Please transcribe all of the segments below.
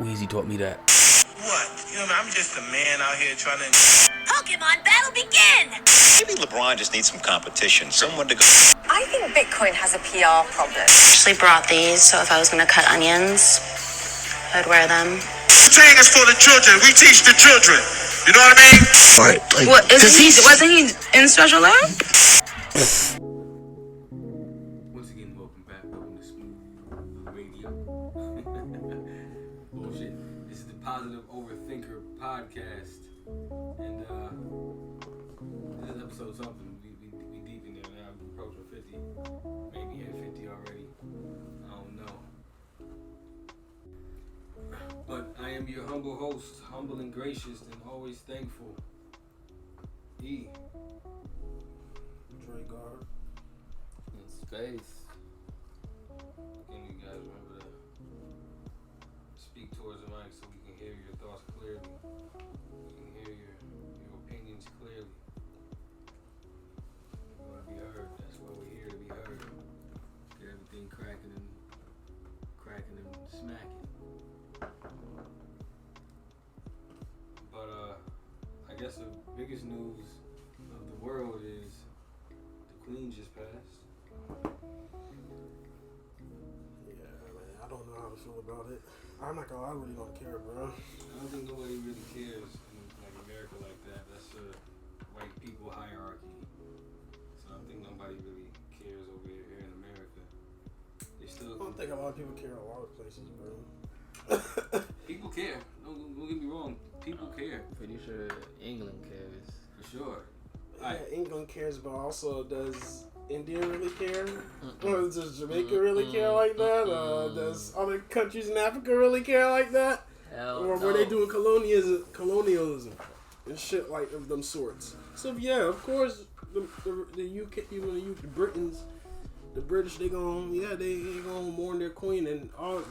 Weezy taught me that. What? You know, I'm just a man out here trying to... Pokemon battle begin! Maybe LeBron just needs some competition, someone to go. I think Bitcoin has a PR problem. I actually brought these, so if I was going to cut onions, I'd wear them. Training is for the children. We teach the children. You know what I mean? Right. Like, What, wasn't he in special ed? Once again, welcome back. Welcome to Smooth Radio. Bullshit. This is the Positive Overthinker Podcast. And this is episode something. We deep in there now. We're approaching 50. Maybe at 50 already. I don't know. But I am your humble host, humble and gracious and always thankful. E. Dre Guard. In space. Again, you guys remember to speak towards the mic so we can hear your thoughts clearly. We can hear your opinions clearly. You want to be heard. That's why we're here, to be heard. Get everything cracking and smacking. But I guess the biggest news of the world is the Queen just passed. Yeah, man, I don't know how to feel about it. I'm not gonna lie, I really don't care, bro. I don't think nobody really cares in like America like that. That's a white people hierarchy. So I don't think nobody really cares over here in America. They still. I don't think a lot of people care in a lot of places, bro. People care. Don't get me wrong. People care. Pretty sure England cares. For sure. Yeah, England cares, but also does India really care? Or does Jamaica really care like that? Does other countries in Africa really care like that? Hell Or no. were they doing colonialism and shit like of them sorts? So yeah, of course the UK, even the Britons, the British, they gonna mourn their queen and all.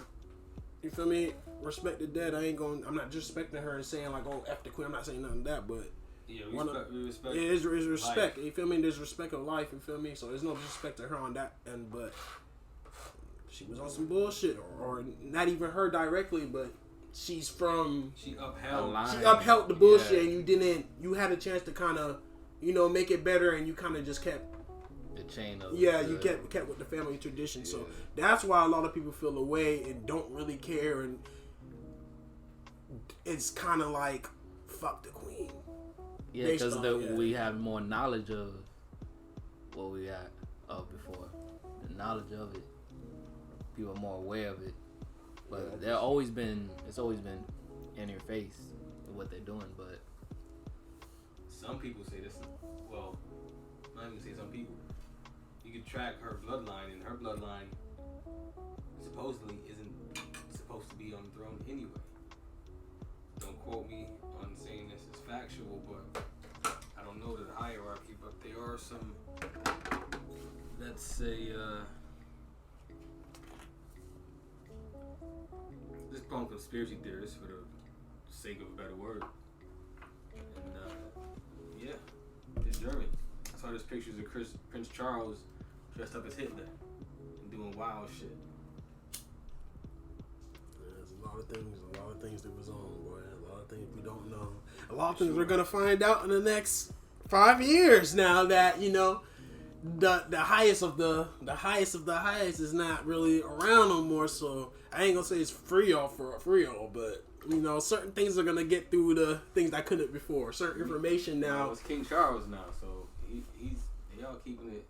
You feel me? Respect the dead. I'm not disrespecting her and saying like, oh, F the queen. I'm not saying nothing of that, but Yeah, we respect. yeah, it's respect. Life. You feel me? There's respect of life. You feel me? So there's no disrespect to her on that end, but she was on some bullshit, or not even her directly, but she's from. She upheld. She upheld the bullshit, Yeah. and you had a chance to kind of, make it better, and you kind of just kept. The chain of You kept with the family tradition, so that's why a lot of people feel away and don't really care, and it's kind of like fuck the queen. Yeah, because we have more knowledge of what we got before. The knowledge of it, people are more aware of it. But it's always been in your face of what they're doing. But Some people say this. Well, I'm not even say some people. You could track her bloodline, and her bloodline supposedly isn't supposed to be on the throne anyway. Don't quote me on saying this is factual, but I don't know the hierarchy, but there are some, let's say, just call them conspiracy theorists for the sake of a better word. And yeah, it's German. I saw these pictures of Prince Charles dressed up as Hitler and doing wild shit. There's a lot of things that was on, boy. A lot of things we don't know. A lot of things we're gonna find out in the next 5 years. Now that the highest of the highest is not really around no more. So I ain't gonna say it's free all, but certain things are gonna get through the things that couldn't before. Certain information now. It's King Charles now, so y'all keeping it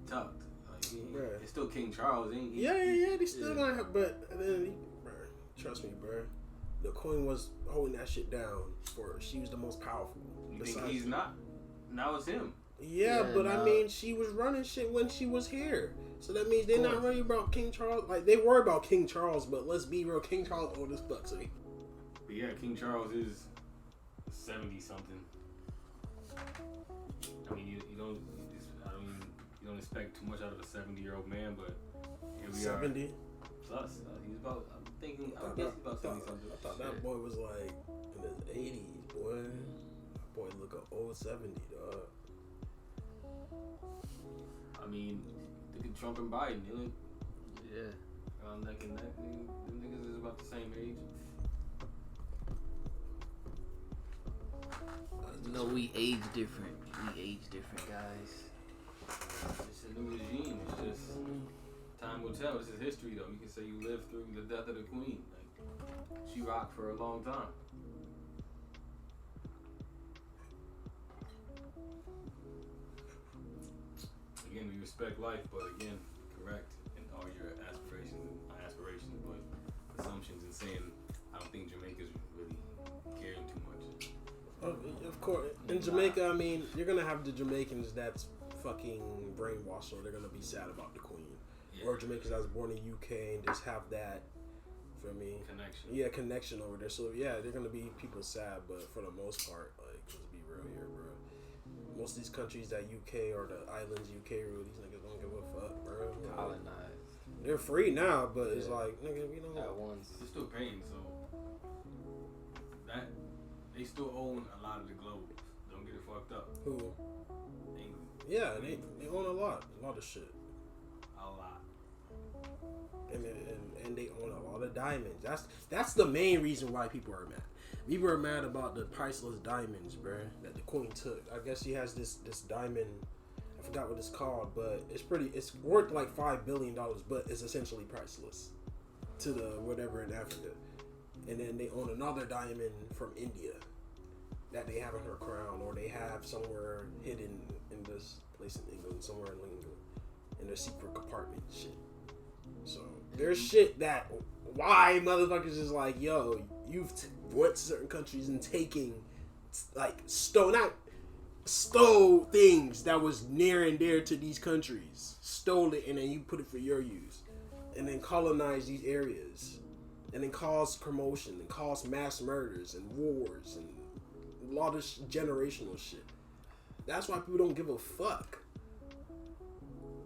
tucked. Like it's still King Charles, ain't he? Yeah. They still gonna have, but then, trust me, bro. The queen was holding that shit down she was the most powerful. You think he's not? Now it's him. Yeah, but I mean, she was running shit when she was here. So that means they're not worried about King Charles. Like, they worry about King Charles, but let's be real, King Charles old as fuck, so. But yeah, King Charles is 70-something. I mean, you don't expect too much out of a 70-year-old man, but here we 70? are. Plus, he's about. I guess he's about 70-something. I thought that boy was like in his 80s, boy. That boy look an old 70, dog. I mean, look at Trump and Biden. yeah. I Around neck and neck, nigga. Them niggas is about the same age. No, we age different. We age different, guys. It's a new regime. It's just time will tell. This is history, though. You can say you lived through the death of the queen. Like, she rocked for a long time. Again, we respect life, but again, correct in all your aspirations and my aspirations, but assumptions and saying I don't think Jamaica's really caring too much. Of course, in Jamaica, I mean, you're gonna have the Jamaicans that's fucking brainwashed, so they're gonna be sad about the Queen, or Jamaicans that's born in UK and just have that, for me, connection over there. So yeah, they're gonna be people sad, but for the most part, like, let's be real here, bro. Most of these countries that UK or the islands UK rule, these niggas don't give a fuck, bro. Colonized. They're free now, but it's like, nigga, we don't. At once. They're still paying, so that they still own a lot of the globe. Don't get it fucked up. Who? England. Yeah, they own a lot of shit. A lot. And they own a lot of diamonds. That's the main reason why people are mad. People are mad about the priceless diamonds, bruh, that the Queen took. I guess she has this diamond. I forgot what it's called, but it's worth like $5 billion, but it's essentially priceless to the whatever in Africa. And then they own another diamond from India that they have in her crown, or they have somewhere hidden in this place in England, somewhere in England, in their secret compartment shit. So there's shit that why motherfuckers is like, yo, you've went to certain countries and taking, like, stole things that was near and dear to these countries, stole it, and then you put it for your use, and then colonize these areas, and then cause commotion, and cause mass murders and wars and a lot of generational shit. That's why people don't give a fuck.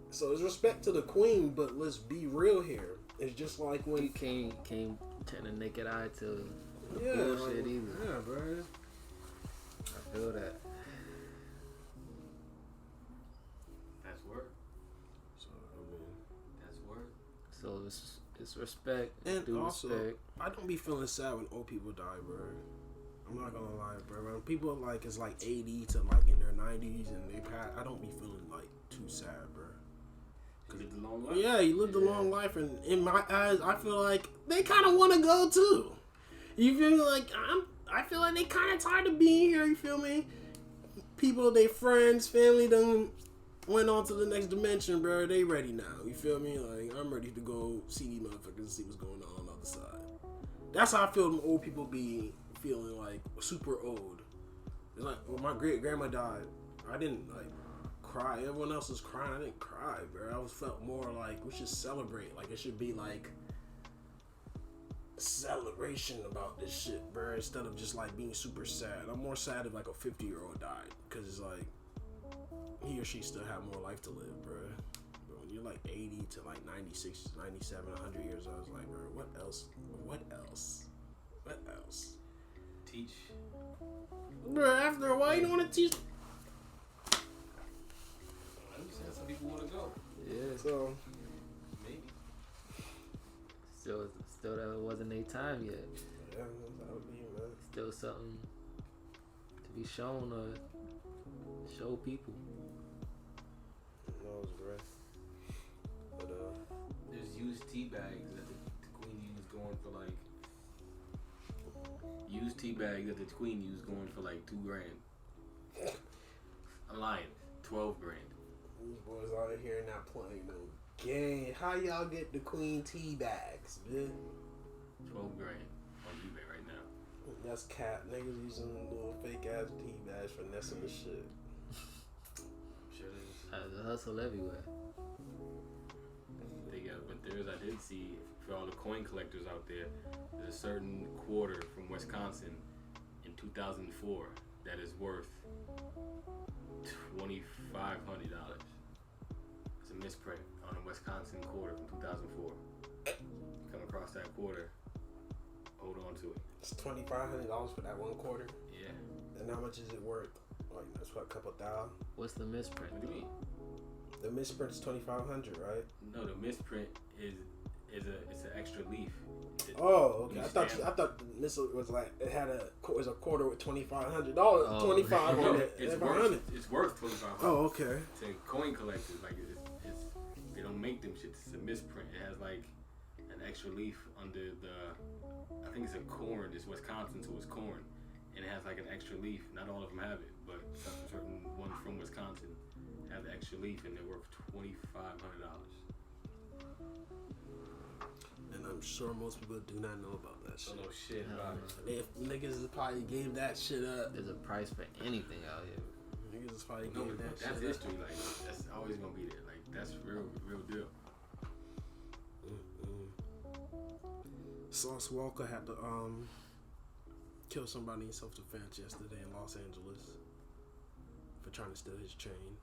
So it's respect to the Queen, but let's be real here. It's just like when you can't turn a naked eye to bullshit either. Yeah, bro. I feel that. That's word. So I mean, that's word. So it's respect and due also, respect. I don't be feeling sad when old people die, bro. I'm not gonna lie, bro. When people like it's like 80 to like in their 90s and they pass, I don't be feeling like too sad, bro. He lived a long life. Yeah, he lived a long life, and in my eyes, I feel like they kind of want to go too. You feel me? Like I feel like they kind of tired of being here. You feel me? People, they friends, family, done went on to the next dimension, bro. They ready now. You feel me? Like I'm ready to go see these motherfuckers and see what's going on the other side. That's how I feel. Them old people be feeling like super old. It's like when my great grandma died, I didn't like cry. Everyone else was crying. I didn't cry, bro. I felt more like we should celebrate. Like it should be like a celebration about this shit, bro. Instead of just like being super sad. I'm more sad if like a 50-year-old died, because it's like he or she still have more life to live, bro. But when you're like 80 to like 96, 97, 100 years old, I was like, bro, what else? What else? What else? Teach. Bro, after a while, you don't want to teach. I understand some people want to go. Yeah. So Maybe. Still that wasn't their time yet. yeah, that would be, man. Still something to be shown or show people. No, it was great. But There's used tea bags that the Queen used going for like. Used tea bags that the Queen used going for like $2,000. I'm lying. 12 grand. these boys out here not playing no game. How y'all get the Queen tea bags, man? 12 grand on eBay right now. That's cap. Niggas using little fake ass tea bags, finessing the shit. I'm sure there's. There's a hustle everywhere. I did see, for all the coin collectors out there, there's a certain quarter from Wisconsin in 2004 that is worth $2,500. It's a misprint on a Wisconsin quarter from 2004. Come across that quarter, hold on to it. It's $2,500 for that one quarter. Yeah. And how much is it worth? Like that's what, a couple thousand. What's the misprint? What do you mean? The misprint's $2,500, right? No, the misprint is it's an extra leaf. Oh, okay. You I thought the missile was like it was a quarter with $2,500, $25 on it. It's worth $2,500. Oh, okay. To coin collectors, like it's they don't make them shit. It's a misprint. It has like an extra leaf under the. I think it's a corn. It's Wisconsin, so it's corn, and it has like an extra leaf. Not all of them have it, but certain ones from Wisconsin have the extra leaf, and they're worth $2,500. And I'm sure most people do not know about that shit. No shit about it. If niggas probably gave that shit up. There's a price for anything out here. Niggas is probably gave that shit up. That's history. Like that's always gonna be there. Like that's real deal. Sauce Walker had to kill somebody in self-defense yesterday in Los Angeles for trying to steal his chain.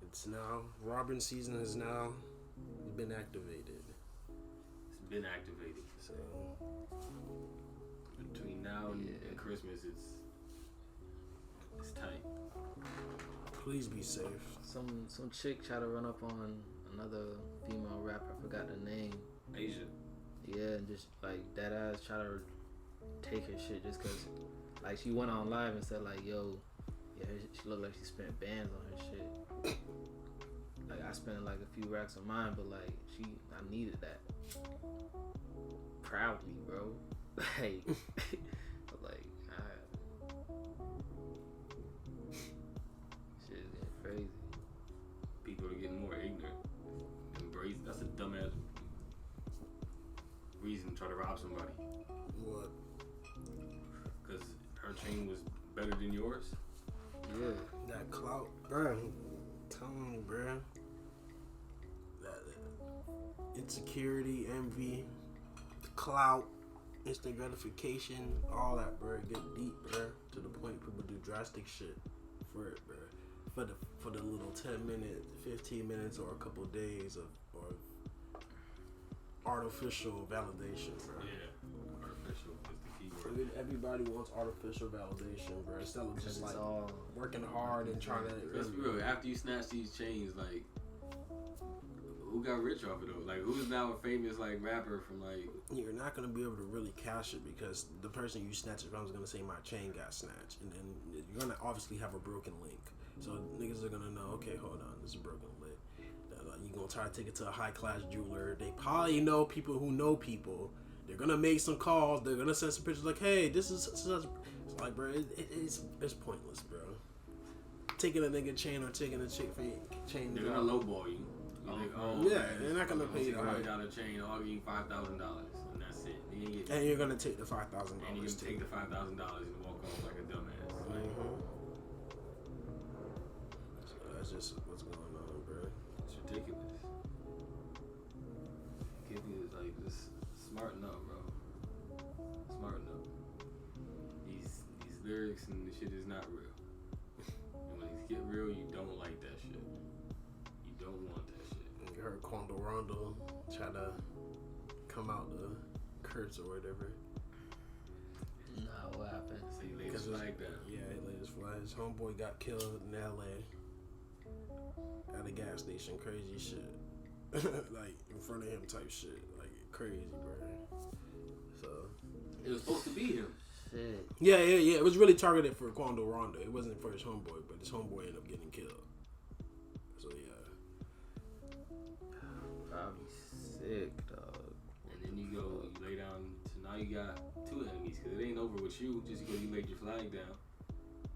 It's now robbery season has now been activated. It's been activated. So between now and Christmas, it's tight. Please be safe. Some chick tried to run up on another female rapper. I forgot the name. Asia. Yeah, and just like that ass try to take her shit just cause like she went on live and said like, yo, yeah, she looked like she spent bands on her shit. Like I spent like a few racks on mine, but like I needed that proudly, bro. Like, shit is getting crazy. People are getting more ignorant. Embrace. That's a dumbass reason to try to rob somebody. What? Because her chain was better than yours. Yeah. That clout, bro. I'm telling you, bro. That insecurity, envy, clout, instant gratification, all that, bro. Get deep, bro. To the point people do drastic shit for it, bro. For the little 10 minutes, 15 minutes, or a couple days of artificial validation, bro. Yeah, artificial is the key word. Everybody wants artificial validation, bro. Instead of just like working hard and trying to. Let's be real. After you snatch these chains, like, who got rich off it though? Like, who's now a famous like rapper from like? You're not gonna be able to really cash it because the person you snatch it from is gonna say my chain got snatched, and then you're gonna obviously have a broken link. So niggas are gonna know. Okay, hold on, this is a broken link. You're gonna try to take it to a high class jeweler. They probably know people who know people. They're gonna make some calls. They're gonna send some pictures like, hey, this is such. It's like, bro, it's pointless, bro. Taking a nigga chain or taking a chick chain. They're gonna lowball you. Like, they're not gonna pay you the high. Got a chain. I'll give you $5,000, and that's it. And you're gonna take the $5,000. And you're gonna take the $5,000 and walk off like a dumbass. So that's just what's going on, bro. It's ridiculous. People is like just smarten up, bro. Smarten up. These lyrics and the shit is not real. And when these get real, you don't like that shit. You don't want that shit. You heard Quando Rondo try to come out the curse or whatever. Nah, what happened? So he laid his flag down. Yeah, he laid his flag. His homeboy got killed in LA at a gas station. Crazy shit. Like in front of him type shit. Like crazy, bro. So It was supposed to be him. Shit. yeah. It was really targeted for Quando Rondo. It wasn't for his homeboy, but his homeboy ended up getting killed. So yeah. Probably sick, dog. And then you lay down. So now you got two enemies because it ain't over with you just because you laid your flag down.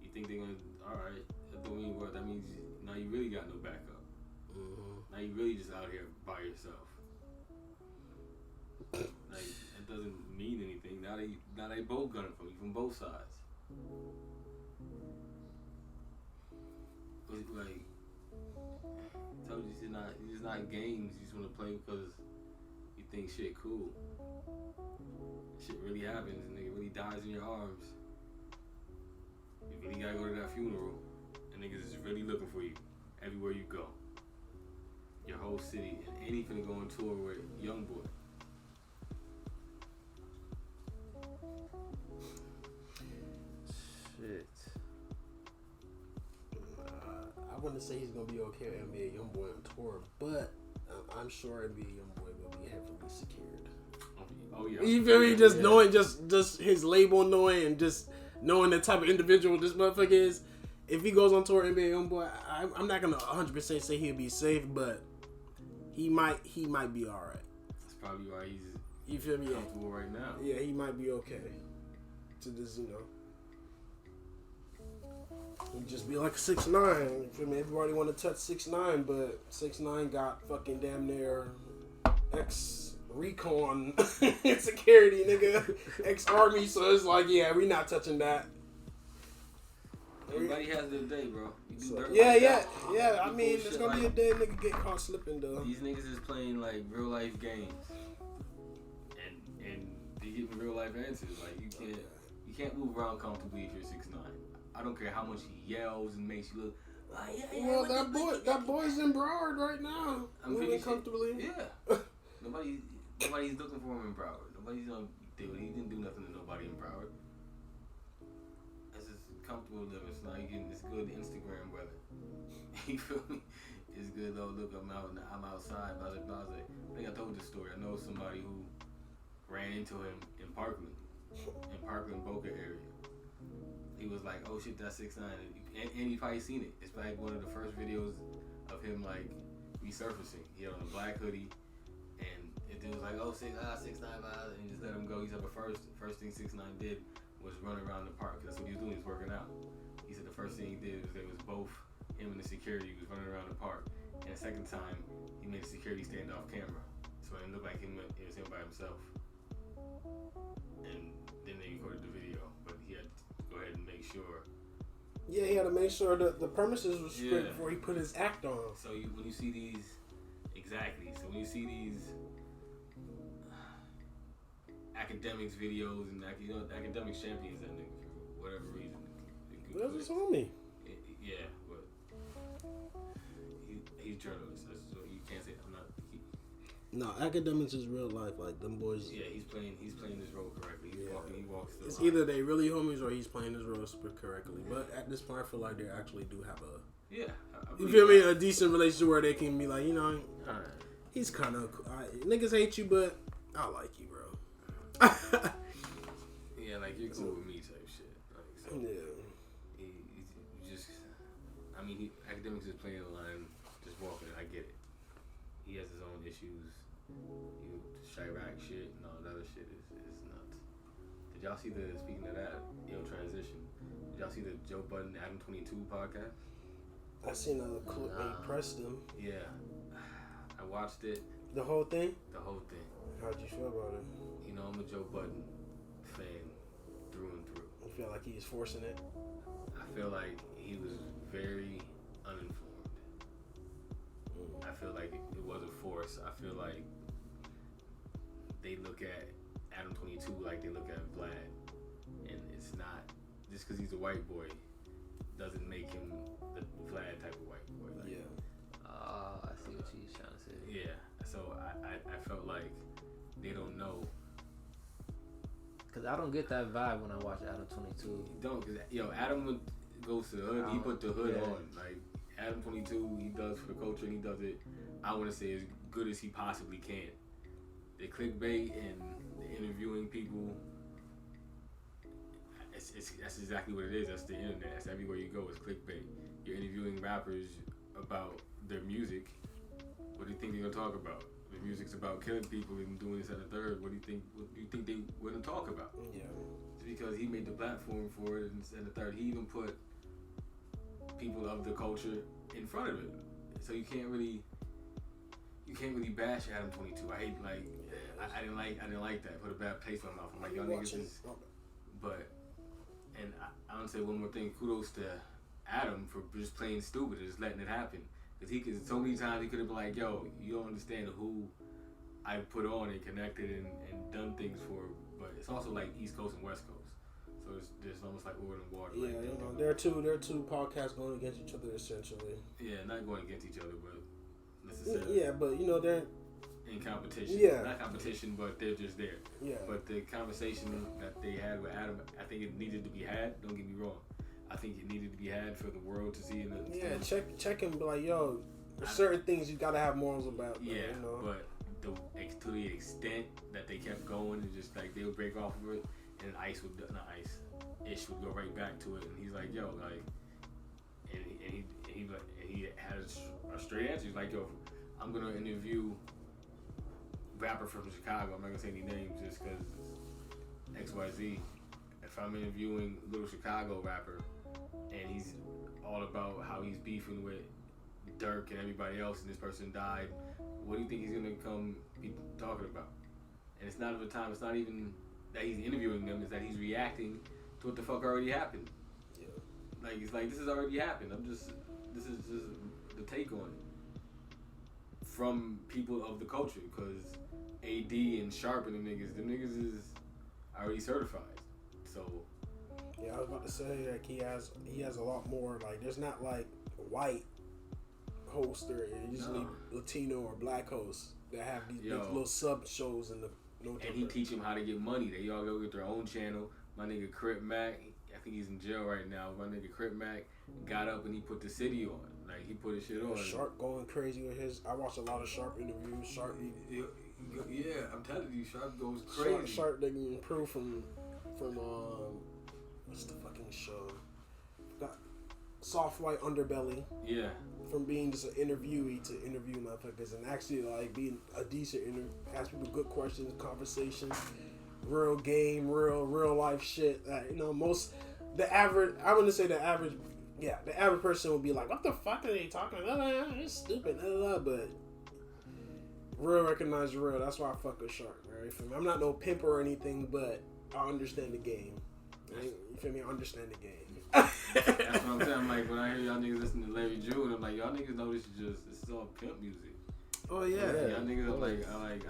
You think they're gonna? All right, that don't mean what. That means now you really got no backup. Now you really just out here by yourself. Like it doesn't mean anything. Now they both gunning from you from both sides. But like, I told you it's not games. You just want to play because you think shit cool. Shit really happens and nigga really dies in your arms. You really gotta go to that funeral and niggas is really looking for you everywhere you go. Your whole city and any finna go on tour with Youngboy. Shit. I wouldn't say he's gonna be okay with NBA Youngboy on tour, but I I'm sure NBA YoungBoy will be heavily secured. Oh yeah. You feel me? Just knowing, just his label knowing, and just knowing the type of individual this motherfucker is. If he goes on tour, NBA YoungBoy, I'm not gonna 100% say he'll be safe, but he might be all right. That's probably why he's. You feel me? Comfortable right now. Yeah, he might be okay. To just he'd just be like 6'9". You feel me? Everybody want to touch 6'9", but 6'9" got fucking damn near ex-recon security, nigga, ex-army. So it's like, yeah, we not touching that. Everybody has their day, bro. Yeah. I mean, there's gonna be a day nigga get caught slipping though. These niggas is playing like real life games, and they getting real life answers. Like you can't move around comfortably if you're 6'9". I don't care how much he yells and makes you look. Well, that boy's in Broward right now. I'm moving comfortably. Yeah. Nobody's looking for him in Broward. Nobody's gonna do it. He didn't do nothing to nobody in Broward. It's just comfortable living. It's not it's good Instagram weather. You feel me? It's good though. Look, I'm outside. Blah, blah, blah. I think I told this story. I know somebody who ran into him in Parkland Boca area. He was like, "Oh shit, that's 6'9", and he probably seen it. It's like one of the first videos of him like resurfacing. He had on a black hoodie, and it was like, "Oh 6'9", and he just let him go." He said the first thing 6'9" did was run around the park. That's what he was doing. He was working out. He said the first thing he did was there was both him and the security. He was running around the park, and the second time he made the security stand off camera, so it looked like it was him by himself. And then they recorded the video, but he had to go ahead and make sure. Yeah, he had to make sure that the premises was straight before he put his act on. So when you see these, academics videos and academics champions that nigga for whatever reason. That's his homie. Yeah, but he's journalist. So you can't say I'm not. No, academics is real life. Like them boys. Yeah, he's playing this role correctly. He walks the It's line. either they really homies or he's playing his role super correctly. But at this point, I feel like they actually do have a. Yeah. You feel me? A decent relationship where they can be like, Alright. he's kind of niggas hate you, but I like you, bro. Yeah, like you're cool with me type shit. Like, so yeah. He just, academics is playing the line, just walking it. I get it. He has his own issues. Chirac shit and all that other shit is nuts. Did y'all see speaking of that, transition, did y'all see the Joe Budden Adam 22 podcast? I seen a clip when he pressed him. Yeah. I watched it. The whole thing? The whole thing. How'd you feel about it? I'm a Joe Budden fan through and through. You feel like he's forcing it? I feel like he was very uninformed. I feel like it wasn't forced. I feel like they look at Adam 22 like they look at Vlad. And it's not, just because he's a white boy doesn't make him the Vlad type of white boy. Like, I see what she's trying to say. Yeah. So I felt like they don't know. Cause I don't get that vibe when I watch Adam 22. You don't, cause Adam goes to the hood. He put the hood on. Like Adam 22, he does for the culture, and he does it. I want to say as good as he possibly can. The clickbait and the interviewing people. That's exactly what it is. That's the internet. That's everywhere you go. It's clickbait. You're interviewing rappers about their music. What do you think they're gonna talk about? The music's about killing people and doing this and the third. What do you think they want to talk about? Yeah. It's because he made the platform for it and the third. He even put people of the culture in front of it. So you can't really bash Adam 22. I hate I didn't like that. Put a bad taste in my mouth. I'm like, y'all niggas is. But I want to say one more thing. Kudos to Adam for just playing stupid and just letting it happen. Because so many times he could have been like, yo, you don't understand who I put on and connected and done things for. But it's also like East Coast and West Coast. So there's almost like oil and water. Yeah, they're two podcasts going against each other essentially. Yeah, not going against each other, but necessarily. Yeah, but they're in competition. Yeah. Not competition, but they're just there. Yeah. But the conversation that they had with Adam, I think it needed to be had. Don't get me wrong. I think it needed to be had for the world to see. Check him. Be like, yo, There's certain things you gotta have morals about. Yeah, you know? but to the extent that they kept going, and just like they would break off of it, and Ish would go right back to it, and he's like, yo, like, and he had a straight answer. He's like, yo, I'm gonna interview rapper from Chicago. I'm not gonna say any names just because it's XYZ. If I'm interviewing little Chicago rapper, and he's all about how he's beefing with Dirk and everybody else, and this person died, what do you think he's gonna come be talking about? And it's not of the time. It's not even that he's interviewing them. It's that he's reacting to what the fuck already happened. Yeah. Like it's like this has already happened. This is just the take on it from people of the culture, because AD and Sharp and them niggas is already certified. So yeah, I was about to say like he has a lot more. Like there's not like white hosts or usually Latino or black hosts that have these big little sub shows in the and he teach them how to get money. They all go get their own channel. My nigga Crip Mac, I think he's in jail right now. My nigga Crip Mac got up and he put the city on. Like he put his shit on. Sharp going crazy with his. I watched a lot of Sharp interviews. Sharp. Yeah, I'm telling you, Sharp goes crazy. Sharp didn't improve from what's the fucking show? Got Soft White Underbelly. Yeah. From being just an interviewee to interview motherfuckers and actually like being a decent interview, ask people good questions, conversations, real game, real life shit. You know, the average person would be like, what the fuck are they talking about? It's stupid, but real recognize real. That's why I fuck with Shark, right? I'm not no pimp or anything, but I understand the game. You feel me? I understand the game. That's what I'm saying. I'm like, when I hear y'all niggas listen to Larry June, I'm like, y'all niggas know this is all pimp music. Oh yeah. Y'all niggas are like, alright.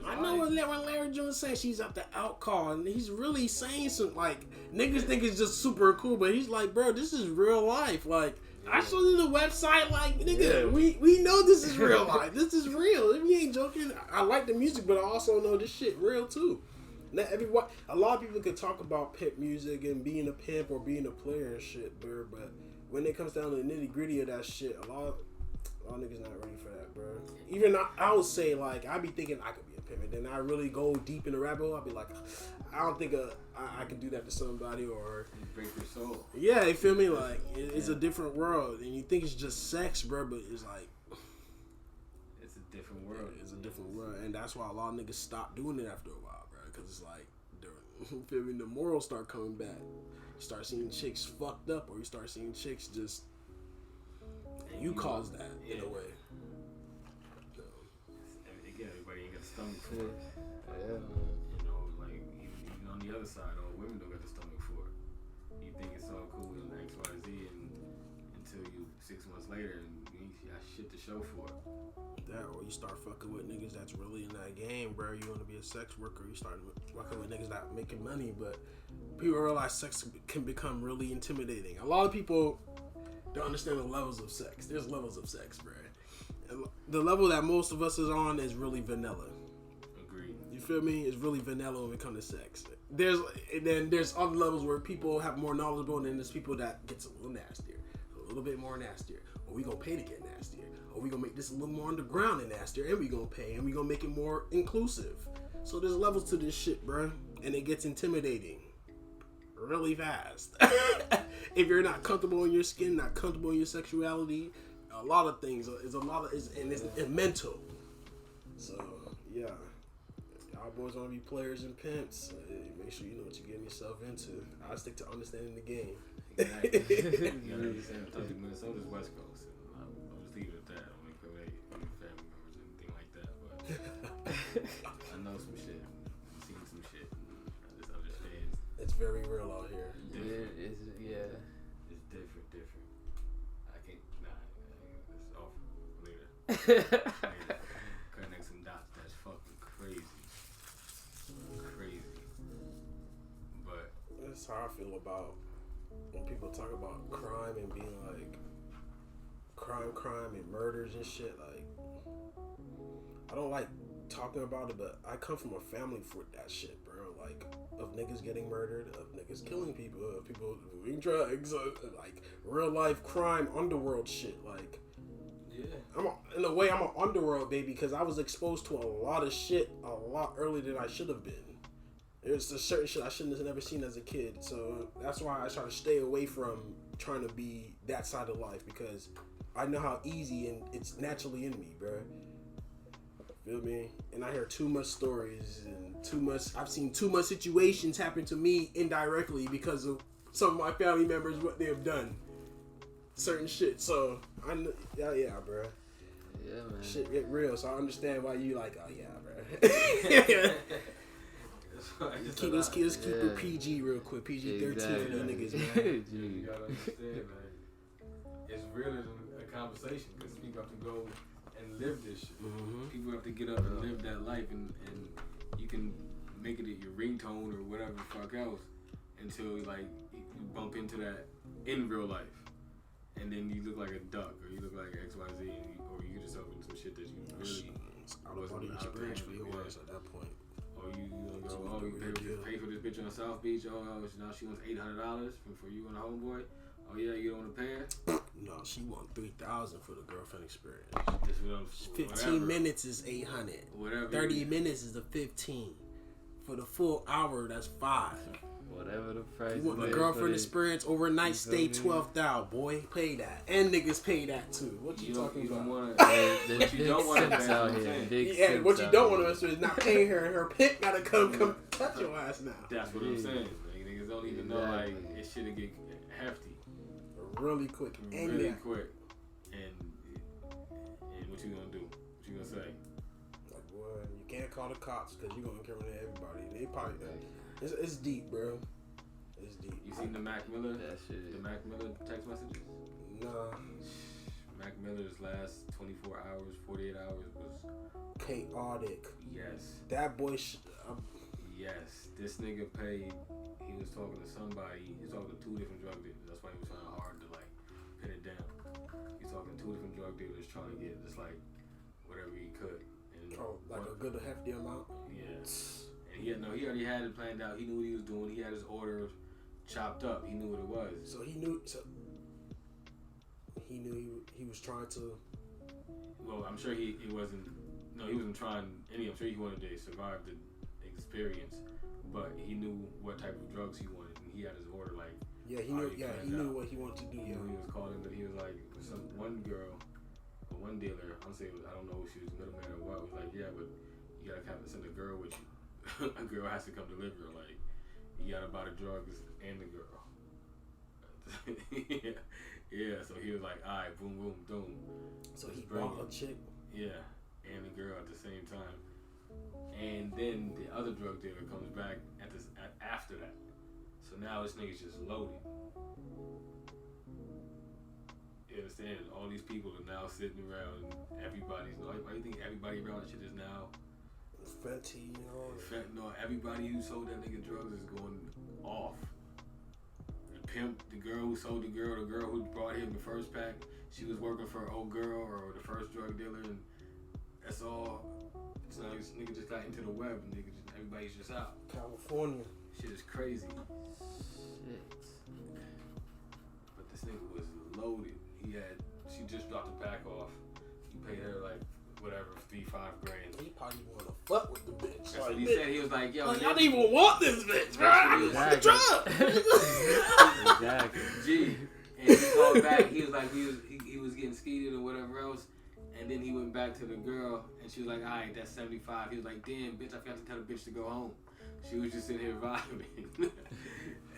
I know what Larry Jones said. She's up the out call, and he's really saying some like niggas think it's just super cool, but he's like, bro, this is real life. Like I showed you the website, like nigga, we know this is real life. This is real. If you ain't joking, I like the music, but I also know this shit real too. Not everyone. A lot of people could talk about pimp music and being a pimp or being a player and shit, bro. But when it comes down to the nitty gritty of that shit, a lot of niggas not ready for that, bro. Even I would say like I be thinking I could be a pimp, and then I really go deep in the rabbit hole. I'll be like, I don't think I could do that to somebody or break your soul. Yeah, you feel me? Like it's a different world, and you think it's just sex, bro, but it's like it's a different world. Yeah, it's a different world, and that's why a lot of niggas stop doing it after a while. Because it's like, you feel me, the morals start coming back. You start seeing chicks fucked up, or you start seeing chicks just, and you cause that in a way. So. Again, everybody ain't got a stomach for it. Yeah. You know, like, even on the other side, all women don't got the stomach for it. You think it's all cool and XYZ, and until you 6 months later, and you ain't got shit to show for it. That, or you start fucking with niggas that's really in that game, bro. You want to be a sex worker, you start fucking with niggas that making money, but people realize sex can become really intimidating. A lot of people don't understand the levels of sex. There's levels of sex, bro. And the level that most of us is on is really vanilla. Agreed. You feel me? It's really vanilla when it comes to sex. There's other levels where people have more knowledgeable, and then there's people that gets a little nastier, a little bit more nastier. Or we gonna pay to get nastier. Or we gonna make this a little more underground and nastier, and we gonna pay, and we gonna make it more inclusive. So there's levels to this shit, bro, and it gets intimidating really fast. If you're not comfortable in your skin, not comfortable in your sexuality, a lot of things. It's mental. So yeah, y'all boys wanna be players and pimps. Make sure you know what you're getting yourself into. I stick to understanding the game. Exactly. You know what I'm saying? I told you Minnesota's West Coast. I'll just leave it at that. I don't incriminate any family members or anything like that. But I know some shit. I've seen some shit. I just understand. It's very real out here. It's different. I can't. It's off later. Connect some dots. That's fucking crazy. But that's how I feel about when people talk about crime and being like crime and murders and shit. Like, I don't like talking about it, but I come from a family for that shit, bro. Like, of niggas getting murdered, of niggas killing people, of people doing drugs, like real life crime, underworld shit. Like, In a way, I'm an underworld baby because I was exposed to a lot of shit a lot earlier than I should have been. There's a certain shit I shouldn't have never seen as a kid, so that's why I try to stay away from trying to be that side of life because I know how easy and it's naturally in me, bro. Feel me? And I hear too much stories and I've seen too much situations happen to me indirectly because of some of my family members, what they have done. Certain shit, so I know, yeah, bro. Yeah, man. Shit get real, so I understand why you like, oh yeah, bro. Let's keep it PG real quick. PG-13 exactly. for these niggas, man. You gotta understand, man. It's realer than a conversation because people have to go and live this shit. Mm-hmm. People have to get up and live that life, and you can make it your ringtone or whatever the fuck else until like you bump into that in real life. And then you look like a duck, or you look like XYZ, or you get yourself into some shit that you really wasn't out there for yours at that point. Or you go, you pay for this bitch on South Beach. Now she wants $800 for you and a homeboy. Oh yeah, you don't want to pay her? No, she want $3,000 for the girlfriend experience. 15 minutes is $800. Whatever. 30 minutes is the 15. For the full hour, that's $5. Whatever the price. You want the girlfriend experience, overnight stay, $12,000. Boy, pay that, and niggas pay that too. What you talking about? What you don't want to out here. Yeah, what you don't want to is not paying her, and her pick gotta come cut your ass now. That's what I'm saying. Niggas don't even know like it should get hefty. Really quick. Really quick. And what you gonna do? What you gonna say? Like, boy, you can't call the cops because you're gonna incriminate everybody. They probably it's deep, bro. It's deep. You seen the Mac Miller? That shit. The Mac Miller text messages? Nah. Mac Miller's last 24 hours, 48 hours was chaotic. Yes. That boy. Yes. This nigga paid. He was talking to somebody. He was talking to 2 different drug dealers. That's why he was trying hard to like pin it down. He's talking to 2 different drug dealers trying to get just like whatever he could. And like a good hefty amount. Yeah. And he already had it planned out. He knew what he was doing. He had his orders chopped up. He knew what it was. So he knew. He was trying to. Well, I'm sure he wasn't. No, he wasn't trying any. I'm sure he wanted to survive the experience, but he knew what type of drugs he wanted, and he had his order like. Yeah, he knew. Yeah, he knew what he wanted to do. He was calling, but he was like one girl, or one dealer. I'm saying I don't know if she was a middleman or what. Was like, yeah, but you gotta have to send a girl with you. A girl has to come deliver. Like, you gotta buy the drugs and the girl. Yeah. So he was like, all right, boom, boom, boom. So he brought a chick. Yeah, and the girl at the same time. And then the other drug dealer comes back after that. So now this nigga's just loaded. You understand? All these people are now sitting around. Everybody's why do you think everybody around that shit is now? Fentanyl. Everybody who sold that nigga drugs is going off. The pimp, the girl who sold the girl who brought him the first pack, she was working for an old girl or the first drug dealer, and that's all. It's like this nigga just got into the web, and everybody's just out. California. Shit is crazy. Shit. But this nigga was loaded. She just dropped the pack off. He paid her like whatever, $3-5 grand. He probably wanna fuck with the bitch. That's what he said. He was like, yo, I don't even want this bitch, bro. I want the drug. Exactly. G. And he called back. He was like, he was getting skeeted or whatever else. And then he went back to the girl, and she was like, all right, that's 75. He was like, damn, bitch, I forgot to tell the bitch to go home. She was just sitting here vibing.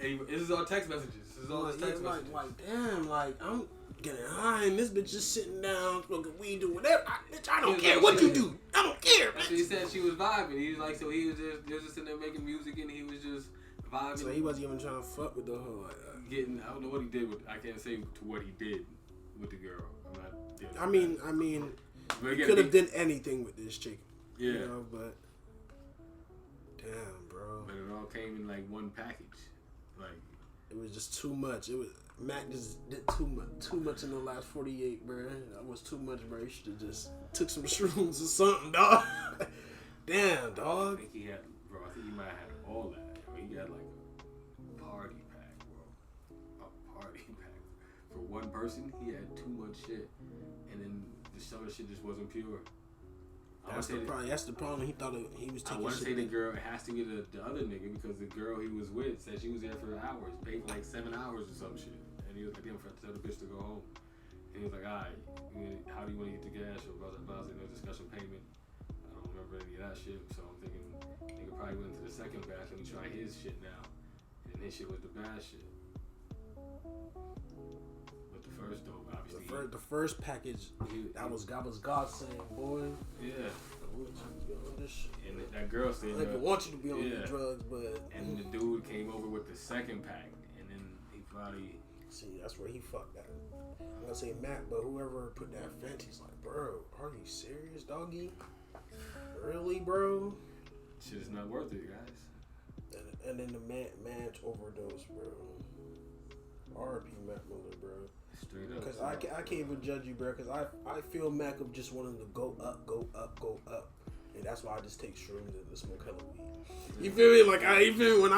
And this is all text messages. This is all text messages. Like, damn, like, I'm getting high, and this bitch just sitting down, smoking weed, doing whatever. Bitch, I don't care what you do. I don't care. That's what he said. She was vibing. He was like, so he was just sitting there making music, and he was just vibing. So he wasn't even trying to fuck with the whole. I don't know what he did with. I can't say to what he did with the girl. I'm not. I mean, he could have done anything with this chick. Yeah. You know, but damn, bro. But it all came in like one package. Like it was just too much. Mac just did too much in the last 48, bro. That was too much, bro. He should have just took some shrooms or something, dog. Damn, dog. I think he might have had all that. He got like a party pack, bro. A party pack. For one person, he had too much shit. And then some of the shit just wasn't pure. That's the problem. That's the problem. He thought he was taking. I want to shit say the that- girl. It has to be the other nigga because the girl he was with said she was there for hours, paid for like 7 hours or some shit, and he was like, "Damn, tell the bitch to go home." And he was like, "Alright, how do you want to get the gas?" Or blah blah blah. No discussion payment. I don't remember any of that shit, so I'm thinking nigga probably went to the second batch. Let me try his shit now, and his shit was the bad shit. But the first though, obviously. The first package, that was God saying, boy. Yeah. I want you to be on this shit. And that girl said, I don't want you to be on the drugs, but. And the dude came over with the second pack, and then he probably. See, that's where he fucked that. I'm gonna say Matt, but whoever put that fence, he's like, bro, are you serious, doggy? Really, bro? Shit is not worth it, guys. And then the man's overdose, bro. R.I.P. Matt Miller, bro. Straight up. Because I can't even judge you, bro. Because I feel Mac of just wanting to go up, go up, go up. And that's why I just take shrooms and smoke hella weed. You feel me? Like when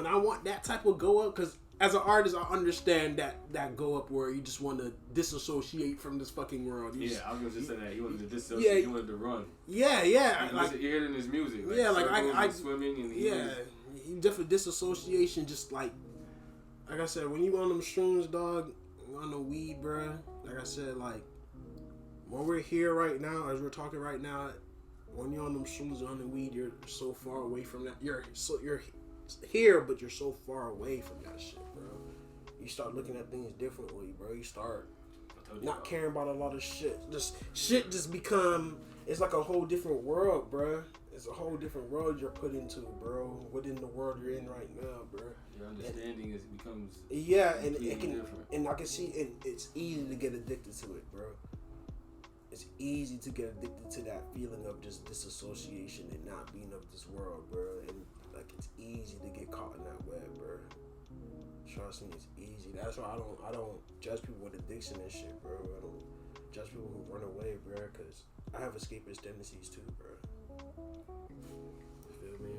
I want that type of go up, because as an artist, I understand that go up where you just want to disassociate from this fucking world. I was gonna just say that he wanted to disassociate. Yeah, he wanted to run. Yeah. You hear it in his music. Like yeah, like I swimming and he definitely disassociation. Just like I said, when you on them shrooms, dog, you on the weed, bruh. Like I said, like when we're here right now, as we're talking right now, when you're on them shrooms, on the weed, you're so far away from that. You're here, but you're so far away from that shit, bro. You start looking at things differently, bro. You start not caring about a lot of shit. Just become. It's like a whole different world, bro. It's a whole different world you're put into, bro. Within the world you're in right now, bro. Your understanding becomes and it can different. And I can see, and it's easy to get addicted to it, bro. It's easy to get addicted to that feeling of just disassociation and not being of this world, bro. And like it's easy to get caught in that web, bro. Trust me, it's easy. That's why I don't judge people with addiction and shit, bro. I don't judge people who run away, bro, because I have escapist tendencies too, bro. You feel me?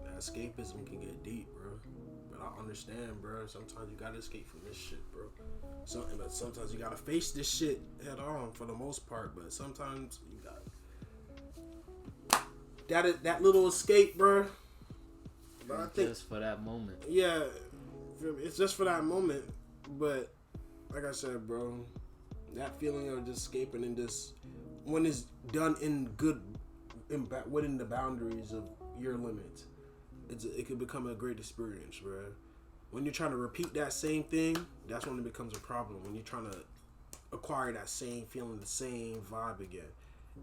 That escapism can get deep, bro. But I understand, bro. Sometimes you gotta escape from this shit, bro. But sometimes you gotta face this shit head on for the most part. But sometimes you got that little escape, bro. But I think just for that moment. Yeah, it's just for that moment. But like I said, bro, that feeling of just escaping and just when it's done within the boundaries of your limits, it could become a great experience, bro. When you're trying to repeat that same thing, that's when it becomes a problem. When you're trying to acquire that same feeling, the same vibe again.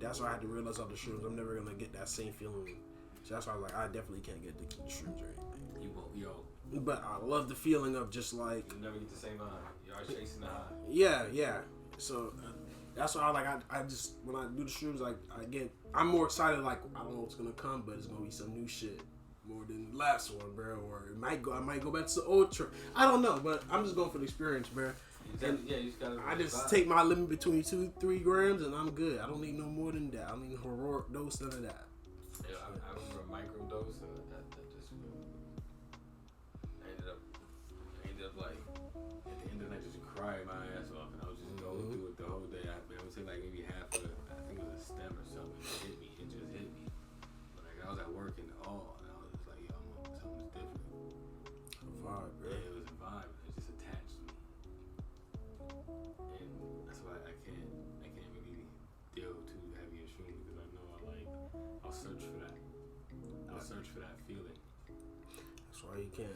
That's why I had to realize on the shrooms, I'm never gonna get that same feeling. So that's why I was like, I definitely can't get the shrooms or anything. You won't, yo. But I love the feeling of just like you never get the same high. You're always chasing the high. Yeah. So that's why I just when I do the shrooms, like I'm more excited. Like I don't know what's gonna come, but it's gonna be some new shit more than the last one, bro. Or I might go back to the old trip. I don't know, but I'm just going for the experience, bro. You just gotta I just take my limit between 2-3 grams and I'm good. I don't need no more than that. I don't need a heroic dose, none of that. Yeah, I remember a microdose and that just I ended up like at the end of the night just crying my ass off and I was just going through it the whole day. I would say like maybe half of I think it was a stem or something. It just hit me. But like I was at work and all and I was just like, yo, something's different. A vibe, bro. Yeah, it was a vibe. It just attached to me. And that's why I can't really deal too heavy in shrooms because I know I'll search for that. I'll search for that feeling. That's why you can't.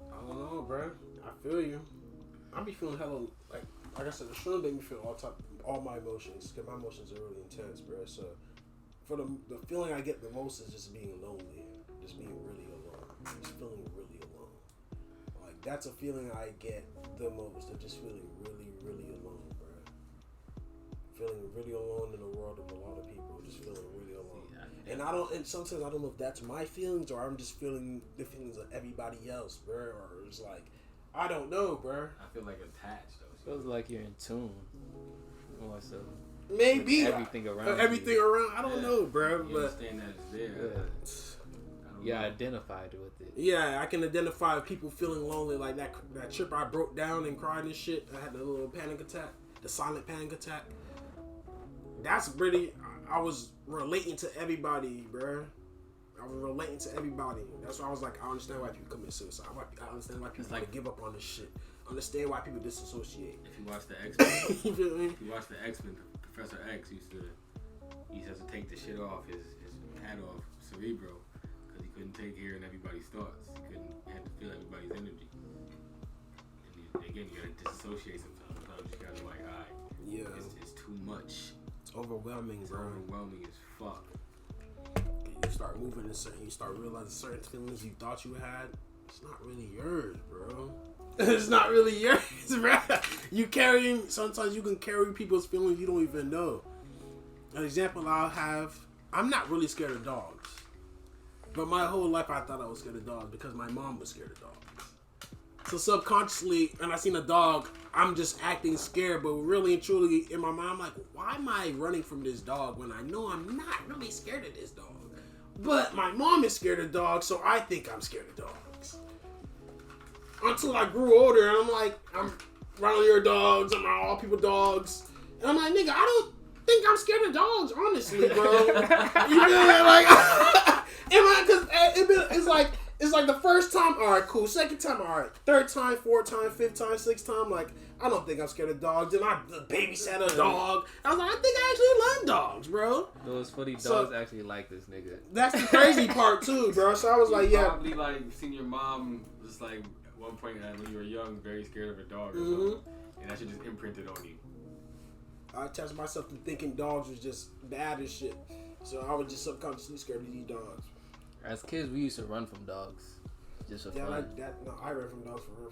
I don't know, bro. I feel you. I be feeling hella like I said, the shrooms make me feel all my emotions. Cause my emotions are really intense, bro. So for the feeling I get the most is just being lonely, just being really alone, just feeling really alone. Like that's a feeling I get the most. Of just feeling really, really alone, bro. Feeling really alone in a world of a lot of people. Just feeling really alone. And sometimes I don't know if that's my feelings or I'm just feeling the feelings of everybody else, bro. Or it's like, I don't know, bro. I feel like attached though. Feels like you're in tune. More so. Maybe everything around. Everything around. I don't know, bro. You but understand that it's there. Yeah. I don't You identified with it. Yeah, I can identify people feeling lonely. Like that trip I broke down and cried and shit. I had the little panic attack, the silent panic attack. That's really, I was relating to everybody, bruh. I was relating to everybody. That's why I was like, I understand why people commit suicide. I understand why people give up on this shit. I understand why people disassociate. If you watch the X-Men, You feel me? if you watch the X-Men, Professor X used to take the shit off his hat off Cerebro because he couldn't take hearing everybody's thoughts. He had to feel everybody's energy. And again, you gotta disassociate sometimes. Sometimes you gotta like, alright, Yeah. it's too much. It's overwhelming, It's bro. overwhelming as fuck. You start moving in certain, you start realizing certain feelings you thought you had, it's not really yours, bro. It's not really yours, bro. Sometimes you can carry people's feelings you don't even know. An example I'll have, I'm not really scared of dogs. But my whole life I thought I was scared of dogs because my mom was scared of dogs. So subconsciously, when I seen a dog, I'm just acting scared, but really and truly in my mind, I'm like, why am I running from this dog when I know I'm not really scared of this dog? But my mom is scared of dogs, so I think I'm scared of dogs. Until I grew older, and I'm like, I'm around your dogs, I'm around all people dogs. And I'm like, nigga, I don't think I'm scared of dogs, honestly, bro. You know, like, because it's like the first time, all right, cool. Second time, all right. Third time, fourth time, fifth time, sixth time, like, I don't think I'm scared of dogs. Then I babysat a dog. I was like, I think I actually love dogs, bro. No, it's funny. Dogs actually like this nigga. That's the crazy part too, bro. So I was like, yeah. Probably like seen your mom just like at one point when you were young, very scared of a dog or something, and that shit just imprinted on you. I attached myself to thinking dogs was just bad as shit. So I was just subconsciously scared of these dogs. As kids, we used to run from dogs. Just for fun. I ran from dogs for real.